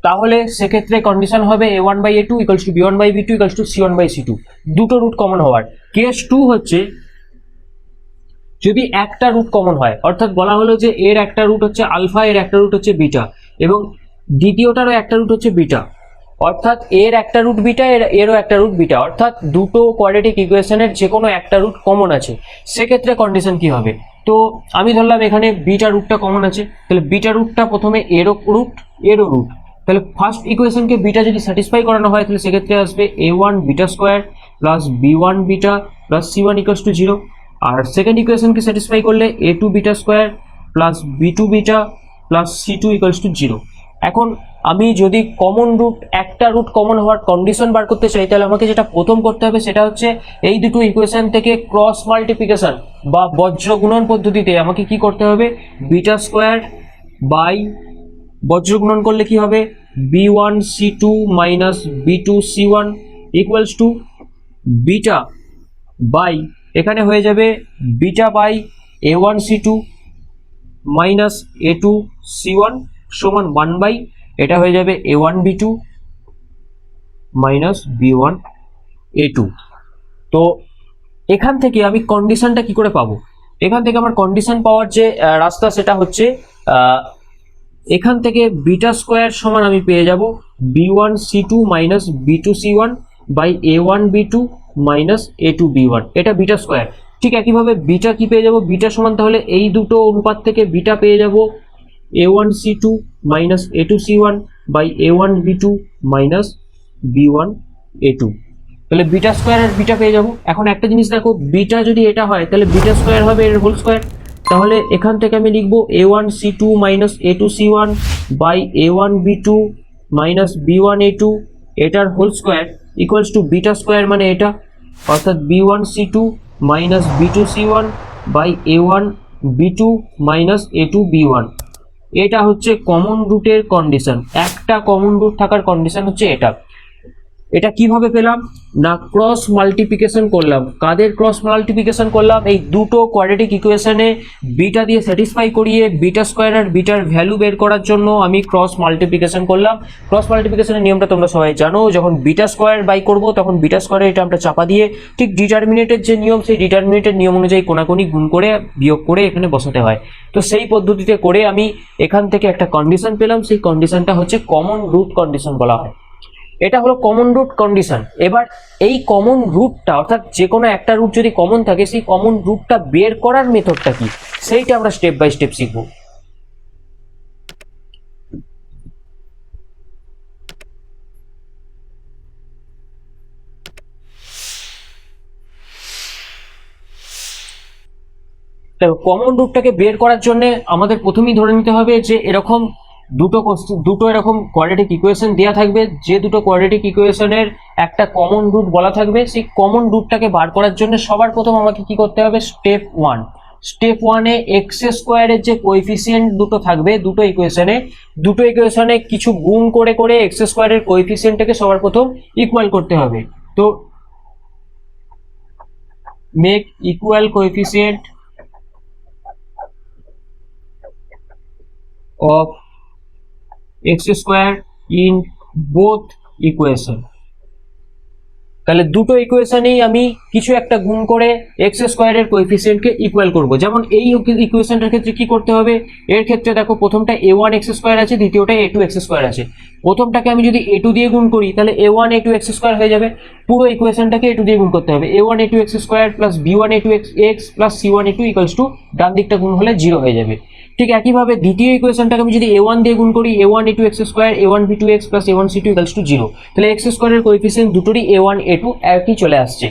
তাহলে সেক্ষেত্রে কন্ডিশন হবে a1 by a2 equals to b1 by b2 equals to c1 by c2, দুটো রুট কমন হওয়ার। কেস 2 হচ্ছে যদি একটা রুট কমন হয়, অর্থাৎ বলা হলো যে এর একটা রুট হচ্ছে আলফা, এর একটা রুট হচ্ছে বিটা, এবং দ্বিতীয়টারও একটা রুট হচ্ছে বিটা, অর্থাৎ এর একটা রুট বিটা, এরও একটা রুট বিটা, অর্থাৎ দুটো কোয়াড্রেটিক ইকুয়েশনের যে কোনো একটা রুট কমন আছে, সেক্ষেত্রে কন্ডিশন কি হবে? তো আমি ধরলাম এখানে বিটা রুটটা কমন আছে, তাহলে বিটা রুটটা প্রথমে এরও রুট এরও রুট, তাহলে ফার্স্ট ইকুয়েশনকে বিটা যদি স্যাটিসফাই করানো হয়, তাহলে সেক্ষেত্রে আসবে a1 beta square plus b1 beta plus c1 equals to 0। আর সেকেন্ড ইকুয়েশনকে স্যাটিসফাই করলে a2 beta square plus b2 beta plus c2 equals to 0। এখন আমি যদি কমন রুট একটা রুট কমন হওয়ার কন্ডিশন বার করতে চাই, তাহলে আমাকে যেটা প্রথম করতে হবে সেটা হচ্ছে এই দুটো ইকুয়েশন থেকে ক্রস মাল্টিপ্লিকেশন বা বজ্র গুণন পদ্ধতিতে আমাকে কি করতে হবে? বিটা স্কোয়ার বাই বজ্র গুণন করলে কি হবে? b1 c2 minus b2 c1 equals to beta by, এখানে হয়ে যাবে beta by a1 c2 minus a2 c1 সমান 1 বাই, এটা হয়ে যাবে a1 b2 minus b1 a2। তো এখান থেকে আমি কন্ডিশনটা কি করে পাবো? এখান থেকে আমার কন্ডিশন পাওয়ার যে রাস্তা সেটা হচ্ছে এখান থেকে বিটা স্কোয়ার সমান আমি পেয়ে যাব b1 c2 minus b2 c1 by a1 b2 minus a2 b1, এটা বিটা স্কোয়ার। ঠিক একইভাবে বিটা কি পেয়ে যাব? বিটা সমান তাহলে এই দুটো অনুপাত থেকে বিটা পেয়ে যাব a1 c2 minus a2 c1 by a1 b2 minus b1 a2, তাহলে বিটা স্কোয়ার আর বিটা পেয়ে যাব। এখন একটা জিনিস দেখো, বিটা যদি এটা হয় তাহলে বিটা স্কোয়ার হবে এর হোল স্কোয়ার, তাহলে এখান থেকে আমি লিখবো a1 c2 minus a2 c1 by a1 b2 minus b1 a2 এটার whole square equals to beta square মানে এটা, অর্থাৎ b1 c2 minus b2 c1 by a1 b2 minus a2 b1, এটা হচ্ছে কমন রুটের কন্ডিশন, একটা কমন রুট থাকার condition হচ্ছে এটা। এটা কিভাবে পেলাম না, ক্রস মাল্টিপ্লিকেশন করলাম। কাদের ক্রস মাল্টিপ্লিকেশন করলাম? এই দুটো কোয়াড্রেটিক ইকুয়েশনে বিটা দিয়ে স্যাটিসফাই করিয়ে বিটা স্কোয়ার আর বিটার ভ্যালু বের করার জন্য আমি ক্রস মাল্টিপ্লিকেশন করলাম। ক্রস মাল্টিপ্লিকেশনের নিয়মটা তোমরা সবাই জানো, যখন বিটা স্কোয়ার বাই করবো তখন বিটা স্কোয়ারের এটা আমরা চাপা দিয়ে ঠিক ডিটারমিনেটের যে নিয়ম, সেই ডিটারমিনেটের নিয়ম অনুযায়ী কোনাকুনি গুণ করে বিয়োগ করে এখানে বসাতে হয়। তো সেই পদ্ধতিতে করে আমি এখান থেকে একটা কন্ডিশন পেলাম, সেই কন্ডিশনটা হচ্ছে কমন রুট কন্ডিশন বলা হয়। এটা হলো কমন রুট কন্ডিশন। এবার এই কমন রুটটা, অর্থাৎ যে কোনো একটা রুট যদি কমন থাকে, সেই কমন রুটটা বের করার মেথডটা কি, সেইটা আমরা স্টেপ বাই স্টেপ শিখব। কমন রুটটাকে বের করার জন্য আমাদের প্রথমেই ধরে নিতে হবে যে এরকম দুটো এরকম কোয়াড্রেটিক ইকুয়েশন দেওয়া থাকবে, যে দুটো কোয়াড্রেটিক ইকুয়েশনের একটা কমন রুট বলা থাকবে। সেই কমন রুটটাকে বার করার জন্য সবার প্রথম আমাকে কি করতে হবে, স্টেপ ওয়ানে এক্স স্কোয়ারের যে কোএফিসিয়েন্ট দুটো থাকবে দুটো ইকুয়েশনে কিছু গুণ করে করে এক্স স্কোয়ারের কোএফিসিয়েন্টটাকে সবার প্রথম ইকুয়াল করতে হবে। তো make equal coefficient of x square in both equation। তাহলে দুটো ইকুয়েশনেই আমি কিছু একটা গুণ করে এক্স স্কোয়ারের কোএফিসিয়েন্টকে ইকুয়াল করব। যেমন এই ইকুয়েশনটার ক্ষেত্রে কি করতে হবে, এর ক্ষেত্রে দেখো প্রথমটা a1 x স্কোয়ার আছে, দ্বিতীয়টা a2 x স্কোয়ার আছে। প্রথমটাকে আমি যদি a2 দিয়ে গুণ করি তাহলে a1 a2 x স্কোয়ার হয়ে যাবে। পুরো ইকুয়েশনটাকে a2 দিয়ে গুণ করতে হবে, a1 a2 x square plus b1 a2 x plus c1 a2 equals to ডান দিকটা গুণ হলে 0 হয়ে যাবে। ঠিক একইভাবে দ্বিতীয় ইকুয়েশনটাকে আমি যদি a1 দিয়ে গুণ করি, a1 a2 x square a1 b2 x plus a1 c2 equals to 0, তাহলে x স্কোয়ারের কোএফিসিয়েন্ট দুটোরই a1 a2 একই চলে আসছে।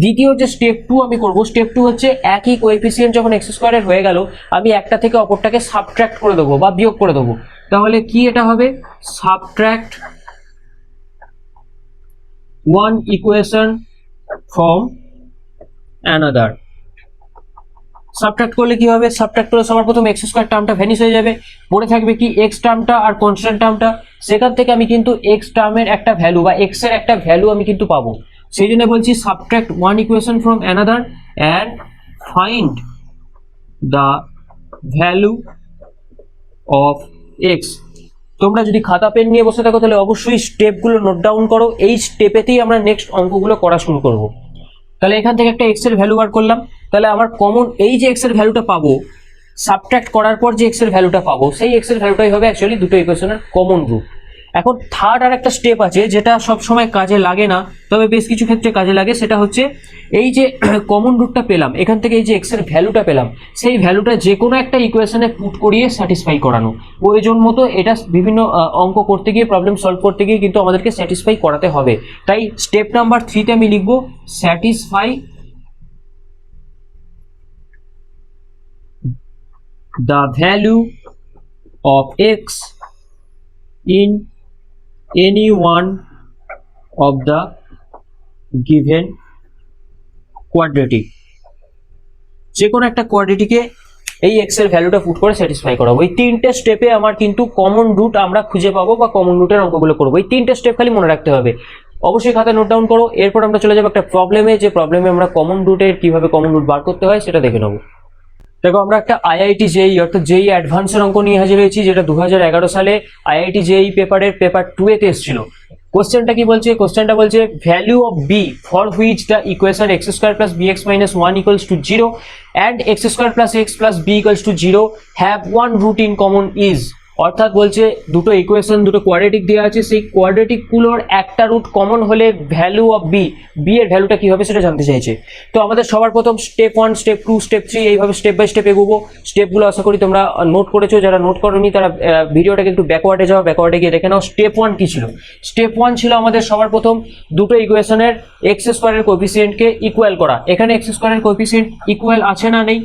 দ্বিতীয় যে স্টেপ 2 আমি করব, স্টেপ 2 হচ্ছে একই কোএফিসিয়েন্ট যখন x স্কোয়ারের হয়ে গেল, আমি একটা থেকে অপরটাকে সাবট্রাক্ট করে দেবো বা বিয়োগ করে দেবো। তাহলে কি এটা হবে, subtract one equation from another। Subtract করলে কি হবে, সাবট্রাক্ট করলে সবার প্রথম এক্স স্কোয়ার টার্মটা ভ্যানিশ হয়ে যাবে, পড়ে থাকবে কি এক্স টার্মটা আর কনস্ট্যান্ট টার্মটা। সেখান থেকে আমি কিন্তু এক্স টার্মের একটা ভ্যালু বা এক্স এর একটা ভ্যালু আমি কিন্তু পাবো। সেই জন্য বলছি subtract one equation from another and find the value of x. তোমরা যদি খাতা পেন নিয়ে বসে থাকো তাহলে অবশ্যই স্টেপগুলো নোট ডাউন করো, এই স্টেপেতেই আমরা নেক্সট অঙ্কগুলো করা শুরু করব। তাহলে এখান থেকে একটা এক্স এর ভ্যালু বার করলাম, তাহলে আমার কমন এই যে এক্স এর ভ্যালুটা পাবো, সাবট্রাক্ট করার পর যে এক্স এর ভ্যালুটা পাবো, সেই এক্স এর ভ্যালুটাই হবে অ্যাকচুয়ালি দুটো ইকুয়েশনের কমন রুট। এখন থার্ড আর একটা স্টেপ আছে যেটা সব সময় কাজে লাগে না, তবে বেশ কিছু ক্ষেত্রে কাজে লাগে। সেটা হচ্ছে এই যে কমন রুটটা পেলাম, এখান থেকে এই যে এক্স এর ভ্যালুটা পেলাম, সেই ভ্যালুটা যে কোনো একটা ইকুয়েশনে পুট করিয়ে স্যাটিসফাই করানো। প্রয়োজন মতো এটা বিভিন্ন অঙ্ক করতে গিয়ে, প্রবলেম সলভ করতে গিয়ে কিন্তু আমাদেরকে স্যাটিসফাই করাতে হবে। তাই স্টেপ নাম্বার 3 তে আমি লিখবো satisfy the value of x in any one of the given quadratic। যে কোনো একটা কোয়াড্রেটিকে এই এক্স এর ভ্যালুটা পুট করে স্যাটিসফাই করাবো। এই তিনটে স্টেপে আমার কিন্তু কমন রুট আমরা খুঁজে পাবো বা কমন রুটের অঙ্কগুলো করবো। এই তিনটে স্টেপ খালি মনে রাখতে হবে, অবশ্যই খাতায় নোট ডাউন করো। এরপর আমরা চলে যাবো একটা প্রবলেমে, যে প্রবলেমে আমরা কমন রুটের কিভাবে কমন রুট বার করতে হয় সেটা দেখে নেবো। দেখো আমরা একটা আইআইটি জেই অর্থাৎ জেই অ্যাডভান্সের অঙ্ক নিয়ে হাজির হয়েছি, যেটা 2011 সালে আইআইটি জেই পেপার 2 এতে এসেছিল। কোশ্চেনটা কি বলছে, কোশ্চেনটা বলছে value of b for which the equation x square plus b x minus 1 equals to 0 and x square plus x plus b equals to 0 have one root in common is. অর্থাৎ বলছে দুটো ইকুয়েশন, দুটো quadratic দেওয়া আছে, সেই কোয়াড্রেটিকগুলোর একটা root common হলে value of B এর ভ্যালুটা কি হবে সেটা জানতে চাইছে। তো আমাদের সবার প্রথম স্টেপ 1, স্টেপ 2, স্টেপ 3 এইভাবে স্টেপ বাই স্টেপ এগোবো। স্টেপগুলো আশা করি তোমরা নোট করেছো, যারা নোট করোনি তারা ভিডিওটাকে একটু ব্যাকওয়ার্ডে যাও, ব্যাকওয়ার্ডে গিয়ে দেখে নাও। স্টেপ 1 কি ছিল, স্টেপ 1 ছিল আমাদের সবার প্রথম দুটো ইকুয়েশনের এক্স স্কোয়ারের কোএফিসিয়েন্টকে ইকুয়াল করা। এখানে এক্স স্কোয়ারের কোএফিসিয়েন্ট ইকুয়াল আছে না নেই,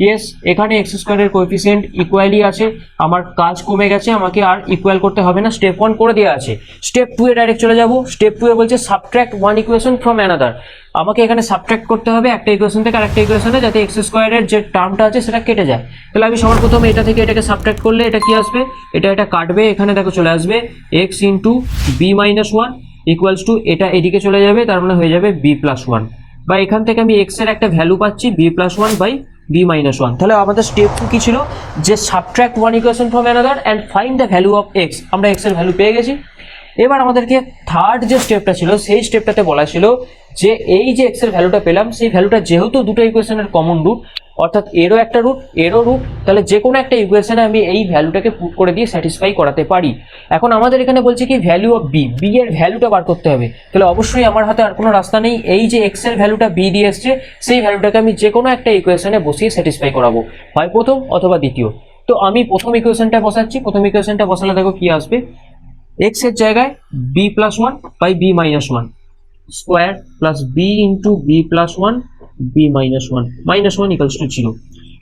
ইয়েস, এখানে এক্স স্কোয়ারের কোএফিসিয়েন্ট ইকুয়ালি আছে, আমার কাজ কমে গেছে, আমাকে আর ইকুয়াল করতে হবে না, স্টেপ 1 করে দেওয়া আছে। স্টেপ 2 এ ডাইরেক্ট চলে যাব। স্টেপ 2 এ বলছে subtract one equation from another. আমাকে এখানে সাবট্রাক্ট করতে হবে একটা ইকুয়েশন থেকে আরেকটা ইকুয়েশনে, যাতে এক্স স্কোয়ারের যে টার্মটা আছে সেটা কেটে যায়। তাহলে আমি সবার প্রথমে এটা থেকে এটাকে সাবট্রাক্ট করলে এটা কি আসবে, এটা কাটবে, এখানে দেখো চলে আসবে x into B minus one equals to এটা এদিকে চলে যাবে, তার মানে হয়ে যাবে বি প্লাস ওয়ান। বা এখান থেকে আমি এক্স এর একটা ভ্যালু পাচ্ছি b plus one by b minus one. তাহলে আমাদের স্টেপ 2 কি ছিল, যে subtract one equation from another and find the value of x. আমরা এক্স এর ভ্যালু পেয়ে গেছি। এবার আমাদেরকে থার্ড যে স্টেপটা ছিল সেই স্টেপটাতে বলা ছিল যে এই যে এক্স এর ভ্যালুটা পেলাম, সেই ভ্যালুটা যেহেতু দুটো ইকুয়েশনের কমন রুট, অর্থাৎ এরও একটা রুট এরও রুট, তাহলে যে কোনো একটা ইকুয়েশনে আমি এই ভ্যালুটাকে পুট করে দিয়ে স্যাটিসফাই করাতে পারি। এখন আমাদের এখানে বলছে কি ভ্যালু অফ বি, বি এর ভ্যালুটা বার করতে হবে। তাহলে অবশ্যই আমার হাতে আর কোনো রাস্তা নেই, এই যে এক্স এর ভ্যালুটা বি দিয়ে এসছে সেই ভ্যালুটাকে আমি যে কোনো একটা ইকুয়েশনে বসিয়ে স্যাটিসফাই করাবো, হয় প্রথম অথবা দ্বিতীয়। তো আমি প্রথম ইকুয়েশনটা বসাচ্ছি। প্রথম ইকুয়েশনটা বসালে দেখো কি আসবে, এক্স এর জায়গায় b plus one by b minus one square plus B into b plus one b minus one equals to zero.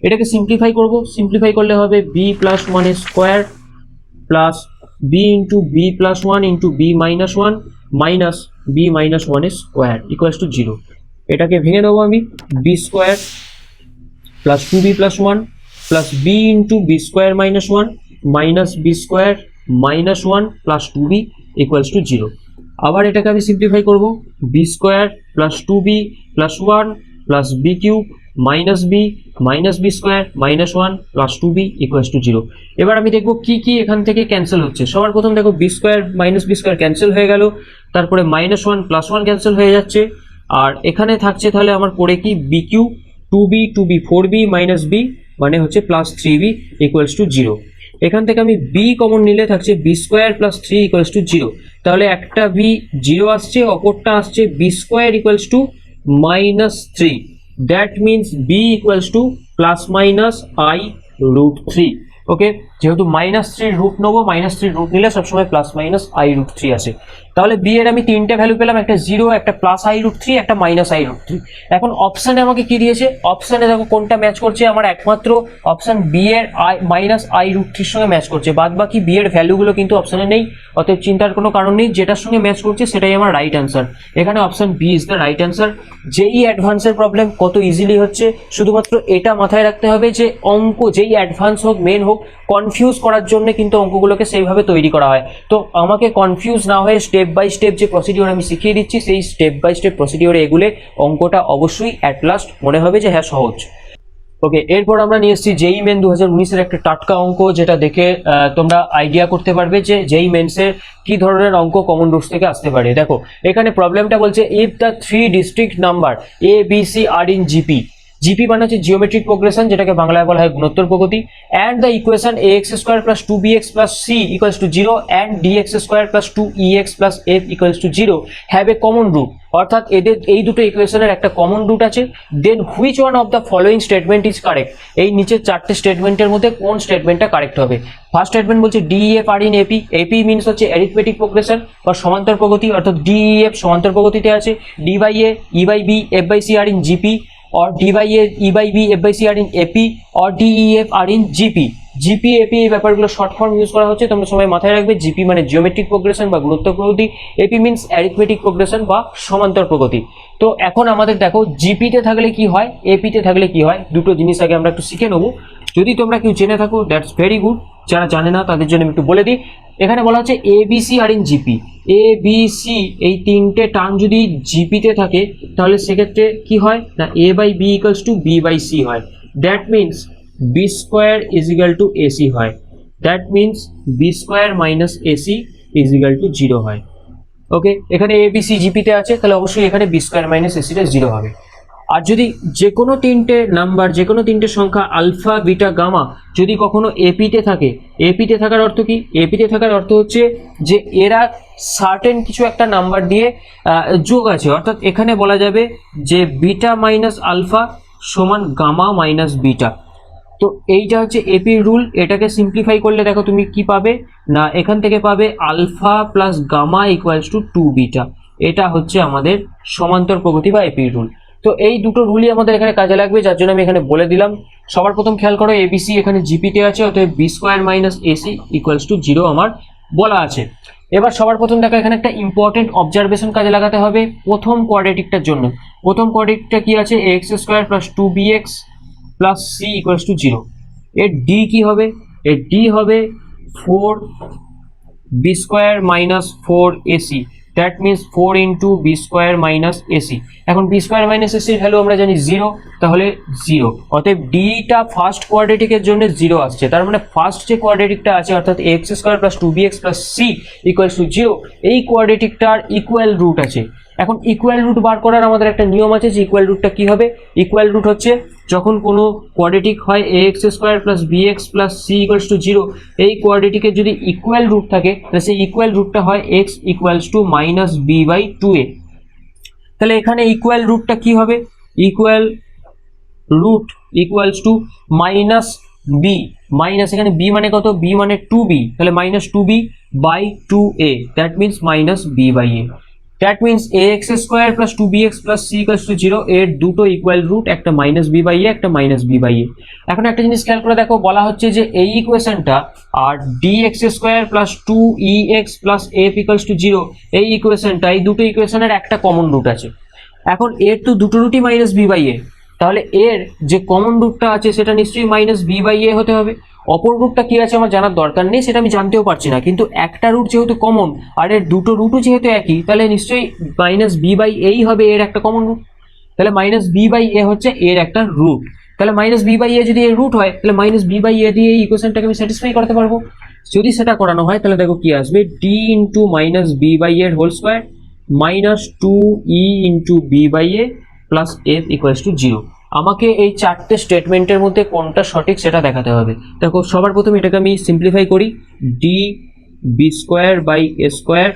এটাকে সিম্পলিফাই করব। সিম্পলিফাই করলে হবে বি প্লাস ওয়ানের square plus B into b plus one into B minus one minus b minus ওয়ানের square equals to zero. এটাকে ভেঙে দেবো আমি, b square plus two b plus one plus B into b square minus one minus b square minus one plus two b equals to zero. আবার এটাকে আমি simplify করব, b square plus two b plus one plus b cube minus b square minus one plus two b equals to zero. এবার আমি দেখবো কি কি এখান থেকে ক্যান্সেল হচ্ছে। সবার প্রথম দেখো b square minus b square cancel হয়ে গেল, তারপরে minus one plus one cancel হয়ে যাচ্ছে, আর এখানে থাকছে তাহলে আমার পড়ে কি b cube two b four b minus b মানে হচ্ছে plus three b equals to zero. এখান থেকে আমি বি কমন নিলে থাকছে b square plus three equals to zero. তাহলে একটা বি জিরো আসছে, অপরটা আসছে b square equals to minus three. That means b equals to plus minus i root three. Okay, যেহেতু মাইনাস থ্রির রুট নেবো, মাইনাস থ্রির রুট নিলে সবসময় plus minus i root three আসে। তাহলে বি এর আমি তিনটে ভ্যালু পেলাম, একটা জিরো, একটা প্লাস আই রুট থ্রি, একটা মাইনাস আই রুট থ্রি। এখন অপশানে আমাকে কি দিয়েছে, অপশানে দেখো কোনটা ম্যাচ করছে, আমার একমাত্র অপশান বি এর মাইনাস আই রুট থ্রির সঙ্গে ম্যাচ করছে, বাদ বাকি বি এর ভ্যালুগুলো কিন্তু অপশানে নেই। অতএব চিন্তার কোনো কারণ নেই, যেটার সঙ্গে ম্যাচ করছে সেটাই আমার রাইট অ্যান্সার। এখানে option b is the right answer. যেই অ্যাডভান্সের প্রবলেম কত ইজিলি হচ্ছে, শুধুমাত্র এটা মাথায় রাখতে হবে যে অঙ্ক যেই অ্যাডভান্স হোক মেন হোক, কনফিউজ করার জন্য কিন্তু অঙ্কগুলোকে সেইভাবে তৈরি করা হয়। তো আমাকে কনফিউজ না হয়ে স্টেপ বাই স্টেপ যে প্রসিডিওর আমি শিখিয়ে দিচ্ছি, সেই স্টেপ বাই স্টেপ প্রসিডিওরে এগুলে অঙ্কটা অবশ্যই অ্যাট লাস্ট মনে হবে যে হ্যাঁ সহজ। ওকে, এরপর আমরা নিয়ে এসেছি জেই মেন 2019-এর একটা টাটকা অঙ্ক, যেটা দেখে তোমরা আইডিয়া করতে পারবে যে জেই মেন্সের কি ধরনের অঙ্ক কমন রুটস থেকে আসতে পারে। দেখো এখানে প্রবলেমটা বলছে if the three district number a b c R in GP, GP মানে হচ্ছে জিওমেট্রিক প্রোগ্রেশন, যেটাকে বাংলায় বলা হয় গুণোত্তর প্রগতি, and the equation a x square plus two b x plus C equals to zero and d x square plus two e x plus F equals to zero have a common root. অর্থাৎ এদের এই দুটো ইকুয়েশনের একটা common root আছে। Then which one of the following statement is correct, এই নিচের চারটে স্টেটমেন্টের মধ্যে কোন স্টেটমেন্টটা কারেক্ট হবে। ফার্স্ট স্টেটমেন্ট বলছে d f are in AP, AP means হচ্ছে অ্যারিথমেটিক প্রোগ্রেশন বা সমান্তর প্রগতি, অর্থাৎ ডি এফ সমান্তর প্রগতিতে আছে, d by a e by b f by C R in GP, or d by a e by b f by c are in ap or d e f are in gp। GP AP এই ব্যাপারগুলো short form use করা হচ্ছে, তোমরা সবাই মাথায় রাখবে। GP মানে geometric progression বা গুণোত্তর প্রগতি, এপি মিনস অ্যারিথমেটিক প্রোগ্রেশন বা সমান্তর প্রগতি। তো এখন আমাদের দেখো জিপিতে থাকলে কি হয়, এপিতে থাকলে কি হয়, দুটো জিনিস আগে আমরা একটু শিখে নেবো। যদি তোমরা কেউ জেনে থাকো দ্যাটস ভেরি গুড, যারা জানে না তাদের জন্য আমি একটু বলে দিই। এখানে বলা হচ্ছে a b c R in GP, a b c এই তিনটে টার্ম যদি জিপিতে থাকে তাহলে সেক্ষেত্রে কি হয় না, A by B equals to B by C হয়। That means B square is equal to AC হয়। That means B square minus AC is equal to zero হয়। ওকে, এখানে এ বি সি জিপিতে আছে, তাহলে অবশ্যই এখানে বি স্কোয়ার মাইনাস এসিটা zero হবে। আর যদি যে কোনো তিনটে নাম্বার, যে কোনো তিনটে সংখ্যা আলফা বিটা গামা যদি কখনো এপিতে থাকে, এপিতে থাকার অর্থ কি, এপিতে থাকার অর্থ হচ্ছে যে এরা সার্টেন কিছু একটা নাম্বার দিয়ে যোগ আছে। অর্থাৎ এখানে বলা যাবে যে বিটা মাইনাস আলফা সমান গামা মাইনাস বিটা। তো এইটা হচ্ছে এপির রুল। এটাকে সিম্পলিফাই করলে দেখো তুমি কি পাবে না, এখান থেকে পাবে alpha plus gamma equals to two beta. এটা হচ্ছে আমাদের সমান্তর প্রগতি বা এপির রুল। তো এই দুটো রুলই আমাদের এখানে কাজে লাগবে, যার জন্য আমি এখানে বলে দিলাম। সবার প্রথম খেয়াল করো এবিসি এখানে জিপিতে আছে, অতএব b square minus AC equals to 0 আমার বলা আছে। এবার সবার প্রথম দেখো এখানে একটা ইম্পর্টেন্ট অবজারভেশন কাজে লাগাতে হবে প্রথম কোয়াড্রেটিকটার জন্য। প্রথম কোয়াড্রেটিকটা কি আছে, x square plus 2bx plus C equals to 0। এর ডি কি হবে, এর ডি হবে 4b square minus 4ac, that means 4 into b square minus ac. এখন বি স্কোয়ার মাইনাস এসির ভ্যালু আমরা জানি 0, তাহলে 0, অতএব ডিটা ফার্স্ট কোয়াড্রেটিকের জন্য 0 আসছে। তার মানে ফার্স্ট যে কোয়াড্রেটিকটা আছে অর্থাৎ x square plus 2bx plus C equals to 0, এই কোয়াড্রেটিকটার ইকুয়াল রুট আছে। এখন ইকুয়াল রুট বার করার আমাদের একটা নিয়ম আছে, যে ইকুয়াল রুটটা কি হবে, ইকুয়াল রুট হচ্ছে যখন কোনো কোয়াড্রেটিক হয় ax square plus bx plus C equals to 0, এই কোয়াড্রেটিকের যদি ইকুয়াল রুট থাকে তাহলে সেই ইকুয়াল রুটটা হয় x equals to minus B by 2a। তাহলে এখানে ইকুয়াল রুটটা কি হবে, equal root equals to minus b, minus এখানে বি মানে কত, বি মানে 2b, তাহলে minus 2b by 2a, that means minus B by a. That means ax square plus 2bx plus C equals to 0 এর দুটো ইকুয়াল রুট, একটা minus B by a, একটা minus B by এ। এখন একটা জিনিস খেয়াল করে দেখো, বলা হচ্ছে যে এই ইকুয়েশনটা আর dx square plus 2ex plus f equals to 0, এই ইকুয়েশনটা, এই দুটো ইকুয়েশনের একটা কমন রুট আছে। এখন এর তো দুটো রুটই মাইনাস বি বাই এ, তাহলে এর যে কমন রুটটা আছে সেটা নিশ্চয়ই মাইনাস বি বাই এ হতে হবে। অপর রুটটা কি আছে আমার জানার দরকার নেই, সেটা আমি জানতেও পারছি না, কিন্তু একটা রুট যেহেতু কমন আর এর দুটো রুটও যেহেতু একই, তাহলে নিশ্চয়ই মাইনাস বি বাই এই হবে এর একটা কমন রুট। তাহলে মাইনাস বি বাই এ হচ্ছে এর একটা রুট। তাহলে মাইনাস বি বাই এ যদি এর রুট হয়, তাহলে মাইনাস বি বাই এ দিয়ে এই ইকুয়েশনটাকে আমি স্যাটিসফাই করতে পারবো। যদি সেটা করানো হয় তাহলে দেখো কি আসবে, D into minus B by এর whole square minus 2e into B by A plus F equals to 0। আমাকে এই চারটে স্টেটমেন্টের মধ্যে কোনটা সঠিক সেটা দেখাতে হবে। দেখো সবার প্রথমে এটাকে আমি সিম্পলিফাই করি, d b square by A square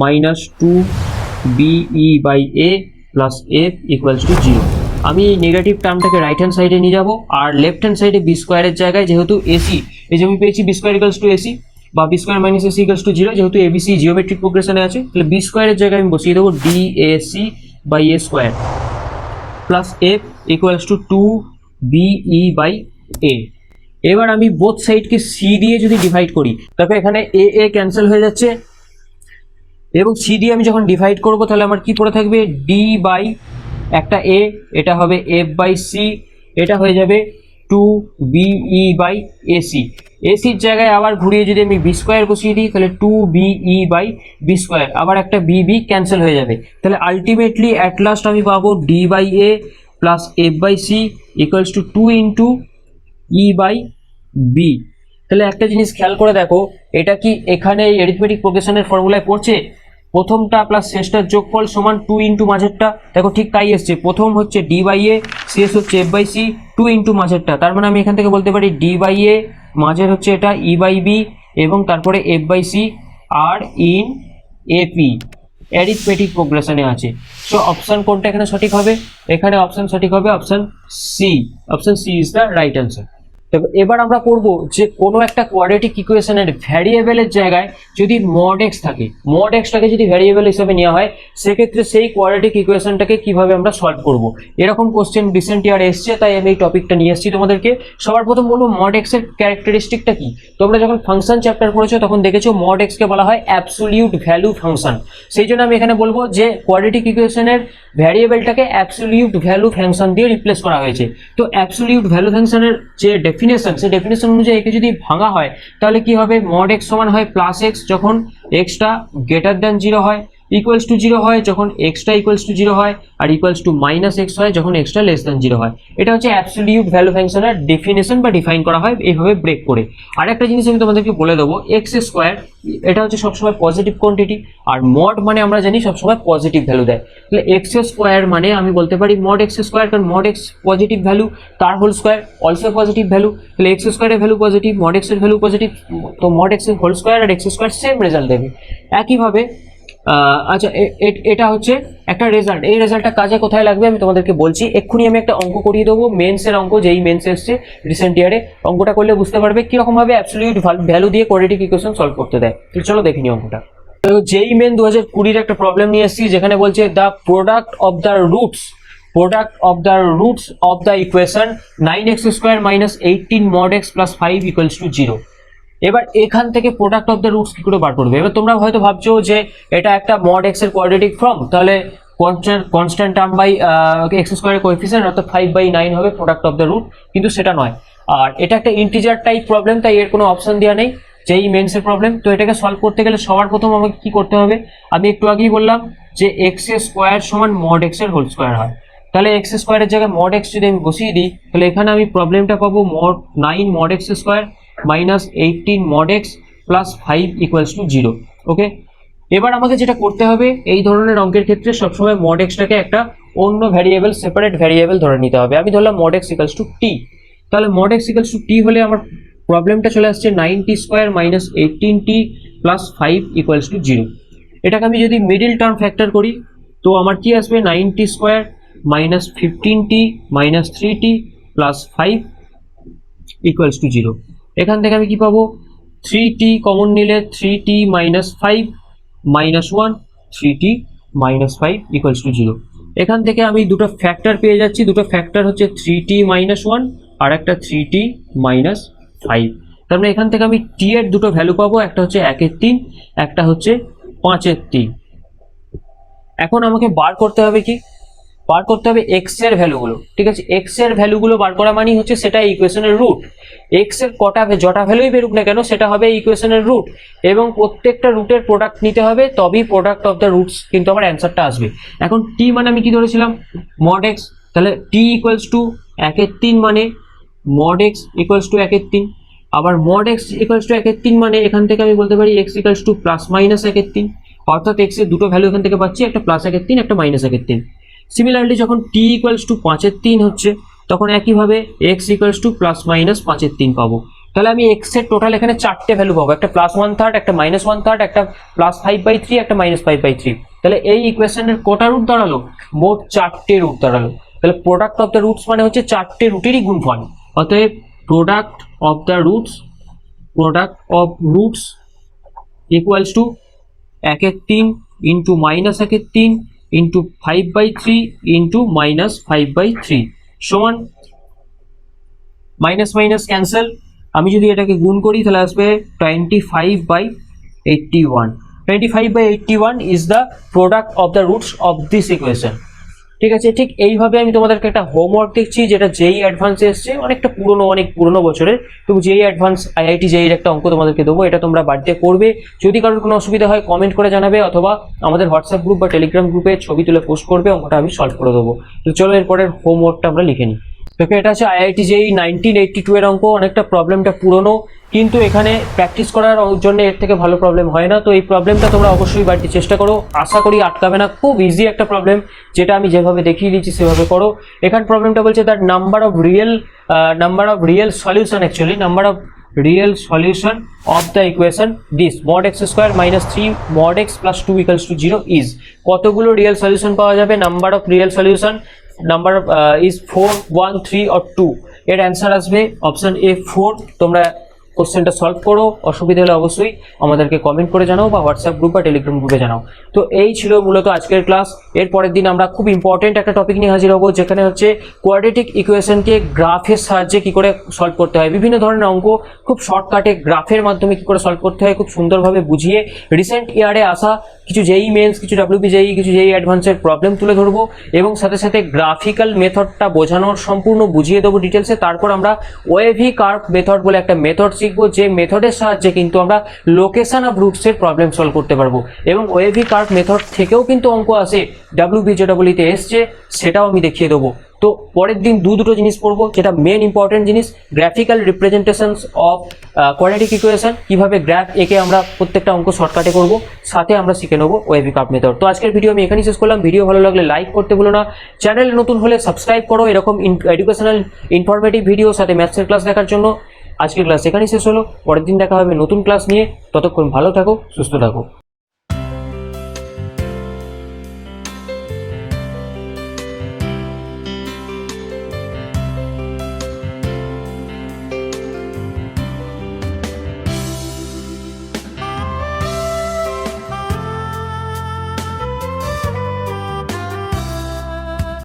minus 2be by A plus F equals to 0। আমি এই নেগেটিভ টার্মটাকে রাইট হ্যান্ড সাইডে নিয়ে যাবো, আর লেফট হ্যান্ড সাইডে বি স্কোয়ারের জায়গায় যেহেতু এসি, এই যে আমি পেয়েছি B square equals to AC বা B square minus AC equals to 0, যেহেতু এবিসি জিওমেট্রিক প্রোগ্রেশনে আছে, তাহলে বি স্কোয়ারের জায়গায় আমি বসিয়ে দেবো D AC by A square plus F equals to 2be by A. এবার আমি বোথ সাইডকে সি দিয়ে যদি ডিভাইড করি, তারপর এখানে এ এ ক্যান্সেল হয়ে যাচ্ছে, এবং সি দিয়ে আমি যখন ডিভাইড করব তাহলে আমার কি পড়ে থাকবে, ডি বাই একটা এ, এটা হবে এফ বাই সি, এটা হয়ে যাবে 2be বাই এসি। এসির জায়গায় আবার ঘুরিয়ে যদি আমি বি স্কোয়ার বসিয়ে দিই তাহলে 2be বাই বি স্কোয়ার, আবার একটা বি ক্যান্সেল হয়ে যাবে। তাহলে আলটিমেটলি অ্যাট লাস্ট আমি পাবো d by A plus f by c equals to 2 into e by b. তাহলে একটা জিনিস খেয়াল করে দেখো, এটা কি এখানে এই অ্যারিথমেটিক প্রোগ্রেশনের ফর্মুলায় পড়ছে, প্রথমটা প্লাস শেষটার যোগফল সমান 2 ইন্টু মাঝেরটা, দেখো ঠিক তাই এসছে। প্রথম হচ্ছে ডি বাই এ, শেষ হচ্ছে এফ বাই সি, 2 ইন্টু মাঝেরটা, তার মানে আমি এখান থেকে বলতে পারি ডি বাই এ, মাঝের হচ্ছে এটা ই বাই বি, এবং তারপরে F by C R in AP arithmetic প্রোগ্রেশনে আছে। সো অপশন কোনটা এখানে সঠিক হবে, এখানে অপশন সঠিক হবে option C. Option C is the right answer. এবার আমরা করব যে কোনো একটা কোয়াড্রেটিক ইকুয়েশনের ভ্যারিয়েবলের জায়গায় যদি মড এক্স থাকে, মড এক্সটাকে যদি ভ্যারিয়েবল হিসেবে নেওয়া হয়, সেক্ষেত্রে সেই কোয়াড্রেটিক ইকুয়েশনটাকে কিভাবে আমরা সলভ করব, এরকম কোশ্চেন রিসেন্ট ইয়ার এসছে, তাই আমি এই টপিকটা নিয়ে এসেছি তোমাদেরকে। সবার প্রথম বলবো মড এক্স এর ক্যারেক্টারিস্টিকটা কি। তোমরা যখন ফাংশন চ্যাপ্টার পড়েছো তখন দেখেছো মড এক্সকে বলা হয় অ্যাবসোলিউট ভ্যালু ফাংশন। সেই জন্য আমি এখানে বলবো যে কোয়াড্রেটিক ইকুয়েশনের ভ্যারিয়েবলটাকে অ্যাবসোলিউট ভ্যালু ফাংশন দিয়ে রিপ্লেস করা হয়েছে। তো অ্যাবসোলিউট ভ্যালু ফাংশনের যে ডেফিনেশন, সেই ডেফিনেশন অনুযায়ী একে যদি ভাঙা হয় তাহলে কি হবে, মড এক্স সমান হয় প্লাস এক্স যখন এক্সটা গ্রেটার দ্যান 0 হয়, ইকুয়ালস টু 0 হয় যখন এক্সটা ইকুয়ালস টু 0 হয়, আর ইকুয়ালস টু মাইনাস এক্স হয় যখন এক্সটা লেস দ্যান 0 হয়। এটা হচ্ছে অ্যাবসোলিউট ভ্যালু ফাংশনের ডেফিনেশন বা ডিফাইন করা হয় এইভাবে ব্রেক করে। আর একটা জিনিস আমি তোমাদেরকে বলে দেবো, এক্স স্কোয়ার এটা হচ্ছে সবসময় পজিটিভ কোয়ান্টিটি, আর মড মানে আমরা জানি সবসময় পজিটিভ ভ্যালু দেয়। তাহলে এক্স স্কোয়ার মানে আমি বলতে পারি মড এক্স স্কোয়ার, কারণ মড এক্স পজিটিভ ভ্যালু, তার whole square also positive value, তাহলে এক্স স্কোয়ারের ভ্যালু পজিটিভ, মড এক্স এর ভ্যালু পজিটিভ, তো মড এক্স এর হোল স্কোয়ার আর এক্স স্কোয়ার সেম রেজাল্ট দেবে। একইভাবে আচ্ছা এটা হচ্ছে একটা রেজাল্ট, এই রেজাল্টটা কাজে কোথায় লাগবে আমি তোমাদেরকে বলছি। এক্ষুনি আমি একটা অঙ্ক করিয়ে দেবো, মেন্সের অঙ্ক, যেই মেন্স এসছে রিসেন্ট ইয়ারে, অঙ্কটা করলে বুঝতে পারবে কিরকম ভাবে অ্যাবসোলিউট ভ্যালু দিয়ে কোয়াড্রেটিক ইকুয়েশন সলভ করতে দেয়। তো চলো দেখে নিই অঙ্কটা। তো যেই মেন 2020 একটা প্রবলেম নিয়ে এসেছি, যেখানে বলছে the product of the roots product of the roots of the equation 9x square minus 18 mod x plus 5 equals to 0. এবার এখান থেকে প্রোডাক্ট অফ দ্য রুটস কি করে বার করবে? এবার তোমরা হয়তো ভাবছো যে এটা একটা মড এক্স এর কোয়াড্রেটিক ফর্ম, তাহলে কনস্ট্যান্ট টার্ম বাই এক্স স্কোয়ারের কোএফিসিয়েন্ট অর্থাৎ 5/9 হবে প্রোডাক্ট অফ দ্য রুট, কিন্তু সেটা নয়। আর এটা একটা ইন্টিজার টাইপ প্রবলেম, তাই এর কোনো অপশন দেওয়া নেই, যেই মেন্সের প্রবলেম। তো এটাকে সলভ করতে গেলে সবার প্রথম আমাকে কি করতে হবে? আমি একটু আগেই বললাম যে এক্স স্কোয়ার সমান মড এক্স এর হোল স্কোয়ার হয়। তাহলে এক্স স্কোয়ারের জায়গায় মড এক্স যদি আমি বসিয়ে দিই, তাহলে এখানে আমি প্রবলেমটা পাবো 9 mod x square minus 18 mod x plus 5 equals to 0। ওকে, এবার আমাকে যেটা করতে হবে এই ধরনের অঙ্কের ক্ষেত্রে সবসময় মড এক্সটাকে একটা অন্য ভ্যারিয়েবল, সেপারেট ভ্যারিয়েবল ধরে নিতে হবে। আমি ধরলাম মড এক্স ইকুয়ালস টু টি। তাহলে মড এক্স ইকুয়ালস টু টি হলে আমার প্রবলেমটা চলে আসছে 9t square minus 18t plus 5 equals to 0। এটাকে আমি যদি মিডিল টার্ম ফ্যাক্টর করি তো আমার কি আসবে? 9t square minus 15t minus 3t plus 5 equals to 0। এখান থেকে আমি কি পাবো? 3t কমন নিলে 3t minus 5 minus 1 3t minus 5 equals to 0। এখান থেকে আমি দুটো ফ্যাক্টর পেয়ে যাচ্ছি, দুটো ফ্যাক্টর হচ্ছে 3t মাইনাস 1 আর একটা 3t মাইনাস 5। তার মানে এখান থেকে আমি t এর দুটো ভ্যালু পাবো, একটা হচ্ছে 1/3, একটা হচ্ছে 5/3। এখন আমাকে বার করতে হবে কি? বার করতে হবে এক্স এর ভ্যালুগুলো। ঠিক আছে, এক্স এর ভ্যালুগুলো বার করা মানে হচ্ছে সেটা ইকুয়েশনের রুট। এক্স এর যটা ভ্যালুই বেরুক না কেন সেটা হবে ইকুয়েশনের রুট, এবং প্রত্যেকটা রুটের প্রোডাক্ট নিতে হবে, তবেই প্রোডাক্ট অফ দ্য রুটস কিন্তু আমার অ্যান্সারটা আসবে। এখন টি মানে আমি কি ধরেছিলাম? Mod x. তাহলে টি ইকুয়ালস টু 1/3 মানে মড এক্স ইকুয়ালস টু 1/3। আবার মড এক্স ইকুয়ালস টু 1/3 মানে এখান থেকে আমি বলতে পারি x equals to plus minus 1/3, অর্থাৎ এক্স এর দুটো ভ্যালু এখান থেকে পাচ্ছি, একটা প্লাস 1/3 একটা মাইনাস 1/3। সিমিলারলি যখন t ইকুয়ালস টু 5/3 হচ্ছে তখন একইভাবে x equals to plus minus 5/3 পাবো। তাহলে আমি x এর টোটাল এখানে চারটে ভ্যালু পাবো, একটা প্লাস 1/3, একটা মাইনাস 1/3, একটা প্লাস 5/3, একটা মাইনাস 5/3। তাহলে এই ইকুয়েশনের কটা রুট দাঁড়ালো? মোট 4টে রুট দাঁড়ালো। তাহলে প্রোডাক্ট অফ দ্য রুটস মানে হচ্ছে 4টে রুটেরই গুণফল। অতএব product of the roots equals two 1/3 into minus 1/3 into 5/3 into minus 5/3 সমান মাইনাস মাইনাস ক্যান্সেল। আমি যদি এটাকে গুণ করি তাহলে আসবে 25/81। 25/81 is the product of the roots of this equation. ঠিক আছে, ঠিক এইভাবে আমি তোমাদেরকে একটা হোমওয়ার্ক দিচ্ছি, যেটা যেই অ্যাডভান্সে এসছে, অনেকটা অনেক পুরনো বছরের, তো যেই অ্যাডভান্স আইআইটি যেই একটা অঙ্ক তোমাদেরকে দেবো, এটা তোমরা বাড়িতে করবে। যদি কারোর কোনো অসুবিধা হয় কমেন্ট করে জানাবে, অথবা আমাদের হোয়াটসঅ্যাপ গ্রুপ বা টেলিগ্রাম গ্রুপে ছবি তুলে পোস্ট করবে, অঙ্কটা আমি সলভ করে দেবো। তো চলো এরপরের হোমওয়ার্কটা আমরা লিখে নিই। দেখো, এটা হচ্ছে আইআইটি যেই 1982 এর অঙ্ক। অনেকটা প্রবলেমটা পুরনো, কিন্তু এখানে প্র্যাকটিস করার জন্য এর থেকে ভালো প্রবলেম হয় না। তো এই প্রবলেমটা তোমরা অবশ্যই বাড়িতে চেষ্টা করো, আশা করি আটকাবে না। খুব ইজি একটা প্রবলেম, যেটা আমি যেভাবে দেখিয়ে দিচ্ছি সেভাবে করো। এখানে প্রবলেমটা বলছে that number of real solution of the equation this mod x square minus 3 mod x plus 2 equals to 0 is. কতগুলো রিয়েল সলিউশন পাওয়া যাবে? Number of real solution is 4, 1, 3 or 2। এর অ্যান্সার আসবে অপশন এ 4। তোমরা কোশ্চেনটা সলভ করো, অসুবিধা হলে অবশ্যই আমাদেরকে কমেন্ট করে জানাও বা হোয়াটসঅ্যাপ গ্রুপ বা টেলিগ্রাম গ্রুপে জানাও। তো এই ছিল মূলত আজকের ক্লাস। এর পরের দিন আমরা খুব ইম্পর্টেন্ট একটা টপিক নিয়ে হাজির হবো, যেখানে হচ্ছে কোয়াড্রেটিক ইকুয়েশনকে গ্রাফের সাহায্যে কি করে সলভ করতে হয়। বিভিন্ন ধরনের অঙ্ক খুব শর্টকাটে গ্রাফের মাধ্যমে কি করে সলভ করতে হয় খুব সুন্দরভাবে বুঝিয়ে রিসেন্ট ইয়ারে আসা কিছু জেই মেন্স, কিছু ডাব্লিউবি জেই, কিছু জেই অ্যাডভান্সের প্রবলেম তুলে ধরবো, এবং সাথে সাথে গ্রাফিক্যাল মেথডটা বোঝানোর সম্পূর্ণ বুঝিয়ে দেবো ডিটেলসে। তারপর আমরা ওয়েভি কার্ভ মেথড বলে একটা মেথড শিখবো, যে মেথডের সাহায্যে কিন্তু আমরা লোকেশন অফ রুটসের প্রবলেম সলভ করতে পারবো। এবং ওয়েভি কার্ভ মেথড থেকেও কিন্তু অঙ্ক আসে, ডাব্লিউবিজেডব্লিউতে এসছে, সেটাও আমি দেখিয়ে দেবো। তো পরের দিন দুটো জিনিস পড়বো, যেটা মেন ইম্পর্টেন্ট জিনিস, graphical representations of quadratic equation, কিভাবে গ্রাফ এঁকে আমরা প্রত্যেকটা অঙ্ক শর্টকাটে করবো, সাথে আমরা শিখে নেবো ওয়েভি কার্ভ মেথড। তো আজকের ভিডিও আমি এখানেই শেষ করলাম। ভিডিও ভালো লাগলে লাইক করতে ভুলো না, চ্যানেল নতুন হলে সাবস্ক্রাইব করো এরকম এডুকেশনাল ইনফরমেটিভ ভিডিও সাথে ম্যাথসের ক্লাস দেখার জন্য। আজকের ক্লাস এখানেই শেষ হলো, পরের দিন দেখা হবে নতুন ক্লাস নিয়ে। ততক্ষণ ভালো থাকো, সুস্থ থাকো।